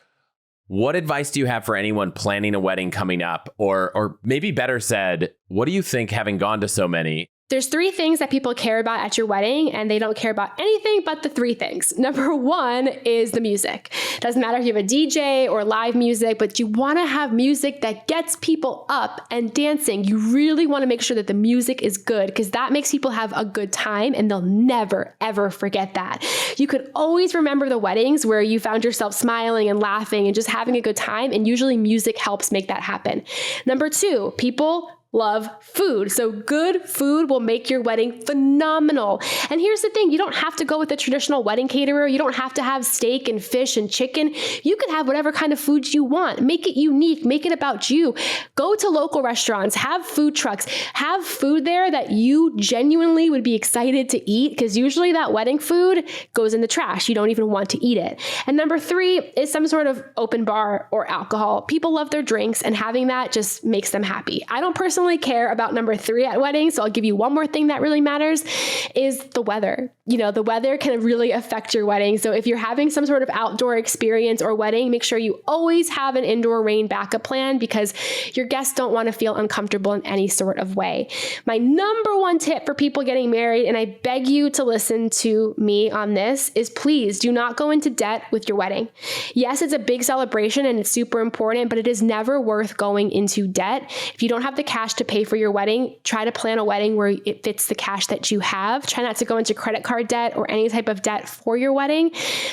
What advice do you have for anyone planning a wedding coming up? Or maybe better said, what do you think, having gone to so many? There's 3 things that people care about at your wedding, and they don't care about anything but the 3 things. Number 1 is the music. Doesn't matter if you have a DJ or live music, but you want to have music that gets people up and dancing. You really want to make sure that the music is good because that makes people have a good time and they'll never, ever forget that. You could always remember the weddings where you found yourself smiling and laughing and just having a good time, and usually music helps make that happen. Number 2, people love food. So good food will make your wedding phenomenal. And here's the thing, you don't have to go with a traditional wedding caterer. You don't have to have steak and fish and chicken. You could have whatever kind of food you want. Make it unique. Make it about you. Go to local restaurants, have food trucks, have food there that you genuinely would be excited to eat, because usually that wedding food goes in the trash. You don't even want to eat it. And number 3 is some sort of open bar or alcohol. People love their drinks, and having that just makes them happy. I don't personally care about number 3 at weddings. So I'll give you one more thing that really matters is the weather. You know, the weather can really affect your wedding. So if you're having some sort of outdoor experience or wedding, make sure you always have an indoor rain backup plan because your guests don't want to feel uncomfortable in any sort of way. My number 1 tip for people getting married, and I beg you to listen to me on this, is please do not go into debt with your wedding. Yes, it's a big celebration and it's super important, but it is never worth going into debt. If you don't have the cash to pay for your wedding, try to plan a wedding where it fits the cash that you have. Try not to go into credit card debt or any type of debt for your wedding.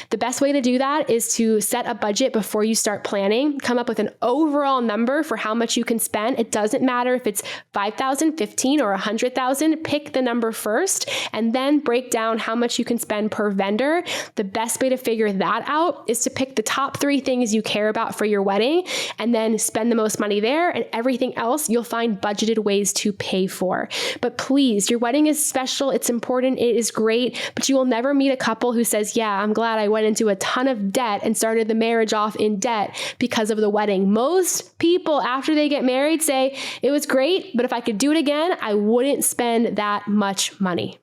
The best way to do that is to set a budget before you start planning. Come up with an overall number for how much you can spend. It doesn't matter if it's $5,000, $15,000, or $100,000. Pick the number first and then break down how much you can spend per vendor. The best way to figure that out is to pick the top 3 things you care about for your wedding and then spend the most money there, and everything else you'll find budgeted ways to pay for. But please, your wedding is special. It's important. It is great, but you will never meet a couple who says, yeah, I'm glad I went into a ton of debt and started the marriage off in debt because of the wedding. Most people, after they get married, say, it was great, but if I could do it again, I wouldn't spend that much money.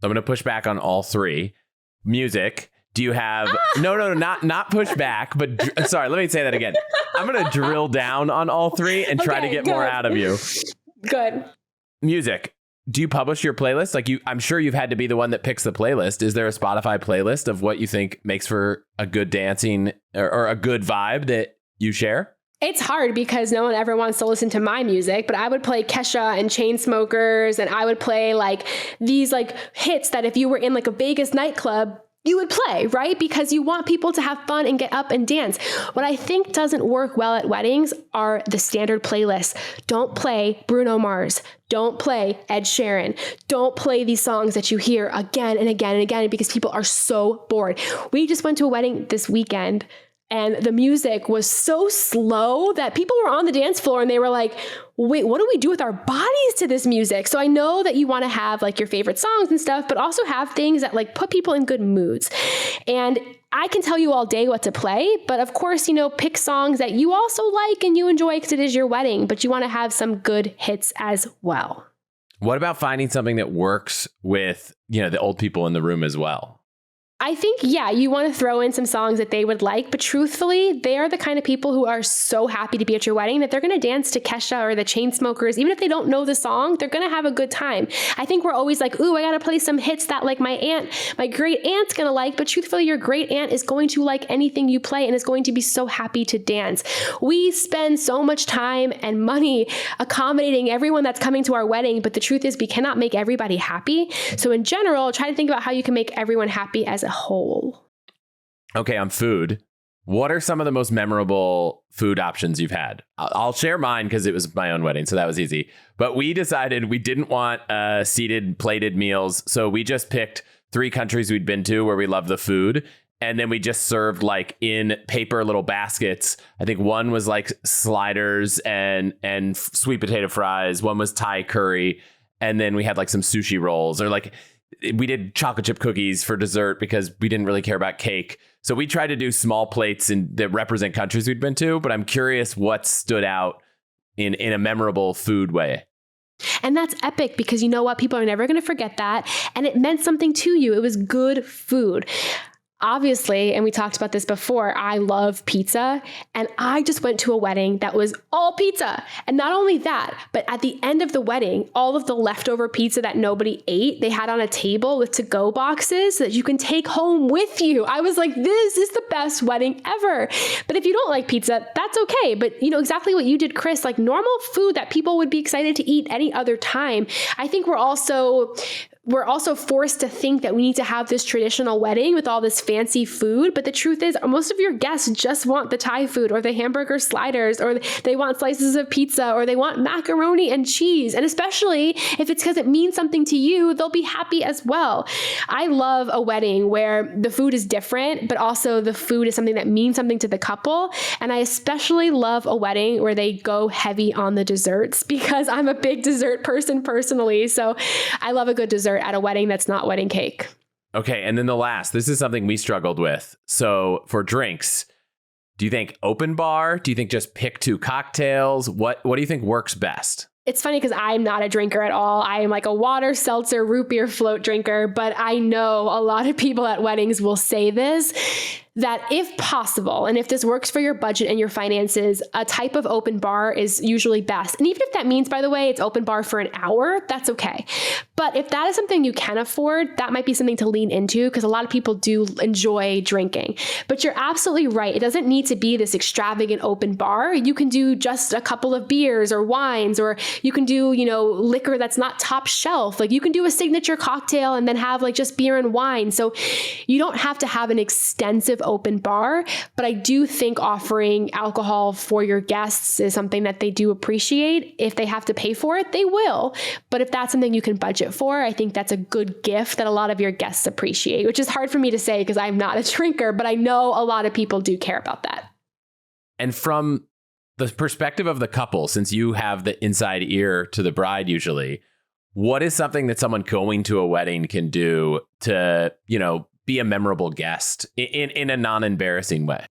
I'm going to push back on all 3. Music. Do you have, no, not push back, but sorry, let me say that again. I'm going to drill down on all 3 and try to get more out of you. Good. Music. Do you publish your playlist? I'm sure you've had to be the one that picks the playlist. Is there a Spotify playlist of what you think makes for a good dancing or a good vibe that you share? It's hard because no one ever wants to listen to my music, but I would play Kesha and Chainsmokers, and I would play these hits that if you were in a Vegas nightclub, you would play, right? Because you want people to have fun and get up and dance. What I think doesn't work well at weddings are the standard playlists. Don't play Bruno Mars. Don't play Ed Sheeran. Don't play these songs that you hear again and again and again because people are so bored. We just went to a wedding this weekend And the music was so slow that people were on the dance floor and they were like, wait, what do we do with our bodies to this music? So I know that you want to have like your favorite songs and stuff, but also have things that like put people in good moods. And I can tell you all day what to play, but of course, pick songs that you also like and you enjoy because it is your wedding, but you want to have some good hits as well. What about finding something that works with, the old people in the room as well? I think, you want to throw in some songs that they would like, but truthfully, they are the kind of people who are so happy to be at your wedding that they're going to dance to Kesha or the Chainsmokers. Even if they don't know the song, they're going to have a good time. I think we're always like, ooh, I got to play some hits that like my great aunt's going to like, but truthfully, your great aunt is going to like anything you play and is going to be so happy to dance. We spend so much time and money accommodating everyone that's coming to our wedding, but the truth is we cannot make everybody happy. So in general, try to think about how you can make everyone happy as a whole. Okay, on food, what are some of the most memorable food options you've had? I'll share mine because it was my own wedding, so that was easy. But we decided we didn't want seated plated meals, so we just picked 3 countries we'd been to where we love the food. And then we just served like in paper little baskets. I think one was like sliders and sweet potato fries. One was Thai curry. And then we had like some sushi rolls, or like we did chocolate chip cookies for dessert because we didn't really care about cake. So we tried to do small plates that represent countries we'd been to, but I'm curious what stood out in a memorable food way. And that's epic because you know what? People are never going to forget that. And it meant something to you. It was good food. Obviously, and we talked about this before, I love pizza, and I just went to a wedding that was all pizza. And not only that, but at the end of the wedding, all of the leftover pizza that nobody ate, they had on a table with to-go boxes that you can take home with you. I was like, this is the best wedding ever. But if you don't like pizza, that's okay. But exactly what you did, Chris, like normal food that people would be excited to eat any other time. I think we're also forced to think that we need to have this traditional wedding with all this fancy food. But the truth is, most of your guests just want the Thai food or the hamburger sliders, or they want slices of pizza, or they want macaroni and cheese. And especially if it's because it means something to you, they'll be happy as well. I love a wedding where the food is different, but also the food is something that means something to the couple. And I especially love a wedding where they go heavy on the desserts because I'm a big dessert person personally. So I love a good dessert at a wedding that's not wedding cake. Okay, and then this is something we struggled with. So for drinks, do you think open bar? Do you think just pick 2 cocktails? What do you think works best? It's funny because I'm not a drinker at all. I am like a water, seltzer, root beer float drinker, but I know a lot of people at weddings will say this, that if possible, and if this works for your budget and your finances, a type of open bar is usually best. And even if that means, by the way, it's open bar for an hour, that's okay. But if that is something you can afford, that might be something to lean into because a lot of people do enjoy drinking. But you're absolutely right. It doesn't need to be this extravagant open bar. You can do just a couple of beers or wines, or you can do, liquor that's not top shelf. Like you can do a signature cocktail and then have like just beer and wine. So you don't have to have an extensive open bar, but I do think offering alcohol for your guests is something that they do appreciate. If they have to pay for it, they will. But if that's something you can budget for, I think that's a good gift that a lot of your guests appreciate, which is hard for me to say because I'm not a drinker, but I know a lot of people do care about that. And from the perspective of the couple, since you have the inside ear to the bride usually, what is something that someone going to a wedding can do to, be a memorable guest in a non-embarrassing way?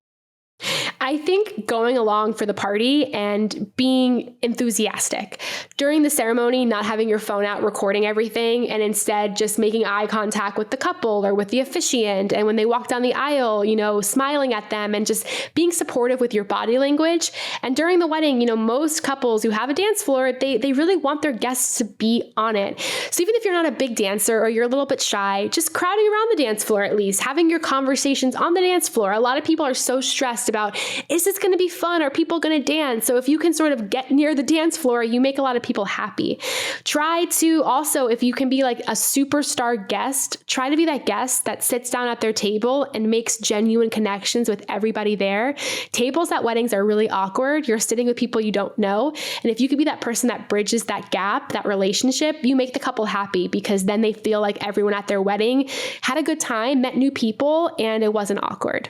I think going along for the party and being enthusiastic. During the ceremony, not having your phone out recording everything and instead just making eye contact with the couple or with the officiant. And when they walk down the aisle, smiling at them and just being supportive with your body language. And during the wedding, most couples who have a dance floor, they really want their guests to be on it. So even if you're not a big dancer or you're a little bit shy, just crowding around the dance floor at least, having your conversations on the dance floor. A lot of people are so stressed about, is this going to be fun? Are people going to dance? So if you can sort of get near the dance floor, you make a lot of people happy. Try to also, if you can be like a superstar guest, try to be that guest that sits down at their table and makes genuine connections with everybody there. Tables at weddings are really awkward. You're sitting with people you don't know. And if you could be that person that bridges that gap, that relationship, you make the couple happy because then they feel like everyone at their wedding had a good time, met new people, and it wasn't awkward.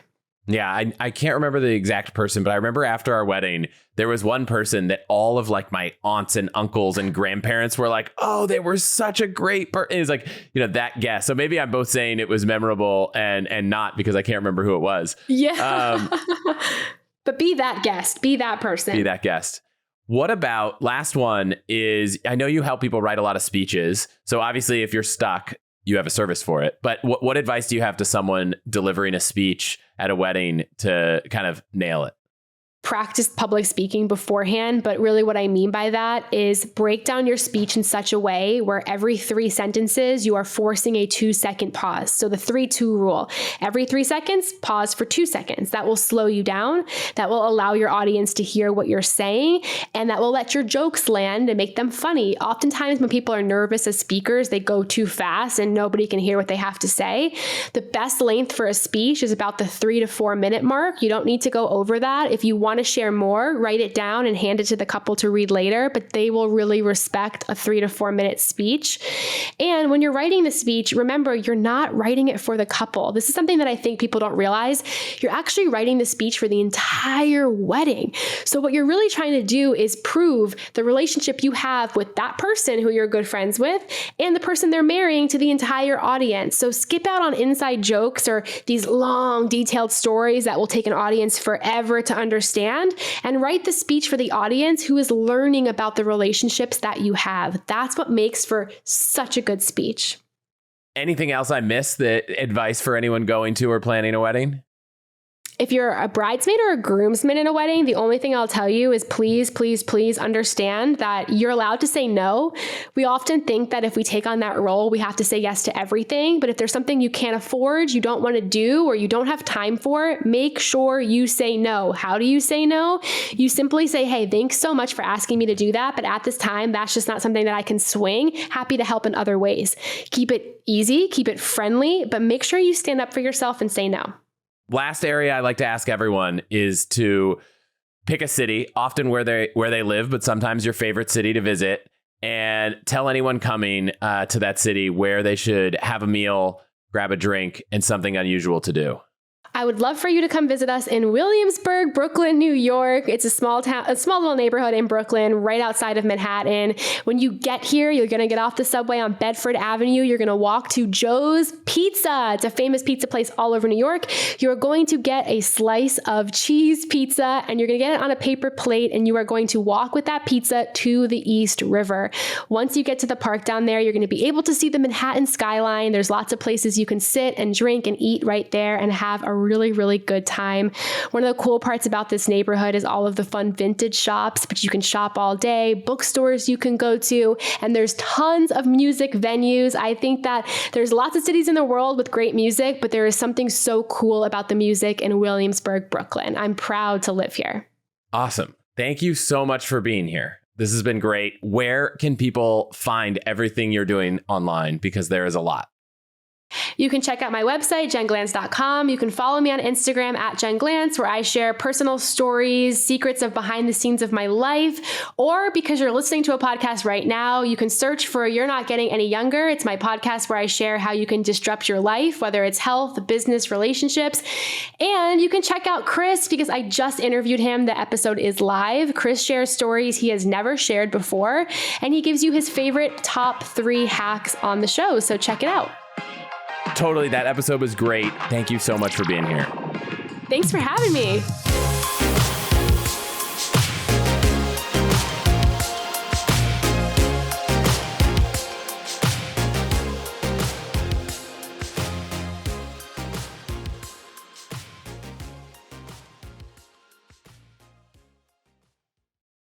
Yeah, I can't remember the exact person, but I remember after our wedding, there was one person that all of like my aunts and uncles and grandparents were like, oh, they were such a great person. It was like, that guest. So maybe I'm both saying it was memorable and not because I can't remember who it was. Yeah. But be that guest, be that person. Be that guest. What about last one is, I know you help people write a lot of speeches. So obviously if you're stuck, you have a service for it. But what advice do you have to someone delivering a speech at a wedding to kind of nail it? Practice public speaking beforehand. But really what I mean by that is break down your speech in such a way where every 3 sentences, you are forcing a 2-second pause. So the 3-2 rule, every 3 seconds, pause for 2 seconds. That will slow you down. That will allow your audience to hear what you're saying. And that will let your jokes land and make them funny. Oftentimes when people are nervous as speakers, they go too fast and nobody can hear what they have to say. The best length for a speech is about the 3 to 4 minute mark. You don't need to go over that. If you want to share more, write it down and hand it to the couple to read later, but they will really respect a 3 to 4 minute speech. And when you're writing the speech, remember, you're not writing it for the couple. This is something that I think people don't realize. You're actually writing the speech for the entire wedding. So what you're really trying to do is prove the relationship you have with that person who you're good friends with and the person they're marrying to the entire audience. So skip out on inside jokes or these long, detailed stories that will take an audience forever to understand, and write the speech for the audience who is learning about the relationships that you have. That's what makes for such a good speech. Anything else I missed that advice for anyone going to or planning a wedding? If you're a bridesmaid or a groomsman in a wedding, the only thing I'll tell you is please, please, please understand that you're allowed to say no. We often think that if we take on that role, we have to say yes to everything. But if there's something you can't afford, you don't want to do, or you don't have time for, make sure you say no. How do you say no? You simply say, hey, thanks so much for asking me to do that. But at this time, that's just not something that I can swing. Happy to help in other ways. Keep it easy, keep it friendly, but make sure you stand up for yourself and say no. Last area I like to ask everyone is to pick a city, often where they live, but sometimes your favorite city to visit, and tell anyone coming to that city where they should have a meal, grab a drink, and something unusual to do. I would love for you to come visit us in Williamsburg, Brooklyn, New York. It's a small little neighborhood in Brooklyn, right outside of Manhattan. When you get here, you're going to get off the subway on Bedford Avenue. You're going to walk to Joe's Pizza. It's a famous pizza place all over New York. You're going to get a slice of cheese pizza, and you're going to get it on a paper plate, and you are going to walk with that pizza to the East River. Once you get to the park down there, you're going to be able to see the Manhattan skyline. There's lots of places you can sit and drink and eat right there and have a really, really good time. One of the cool parts about this neighborhood is all of the fun vintage shops, but you can shop all day, bookstores you can go to, and there's tons of music venues. I think that there's lots of cities in the world with great music, but there is something so cool about the music in Williamsburg, Brooklyn. I'm proud to live here. Awesome. Thank you so much for being here. This has been great. Where can people find everything you're doing online? Because there is a lot. You can check out my website, jenglantz.com. You can follow me on Instagram at jenglantz, where I share personal stories, secrets of behind the scenes of my life. Or because you're listening to a podcast right now, you can search for You're Not Getting Any Younger. It's my podcast where I share how you can disrupt your life, whether it's health, business, relationships. And you can check out Chris because I just interviewed him. The episode is live. Chris shares stories he has never shared before, and he gives you his favorite top 3 hacks on the show. So check it out. Totally. That episode was great. Thank you so much for being here. Thanks for having me.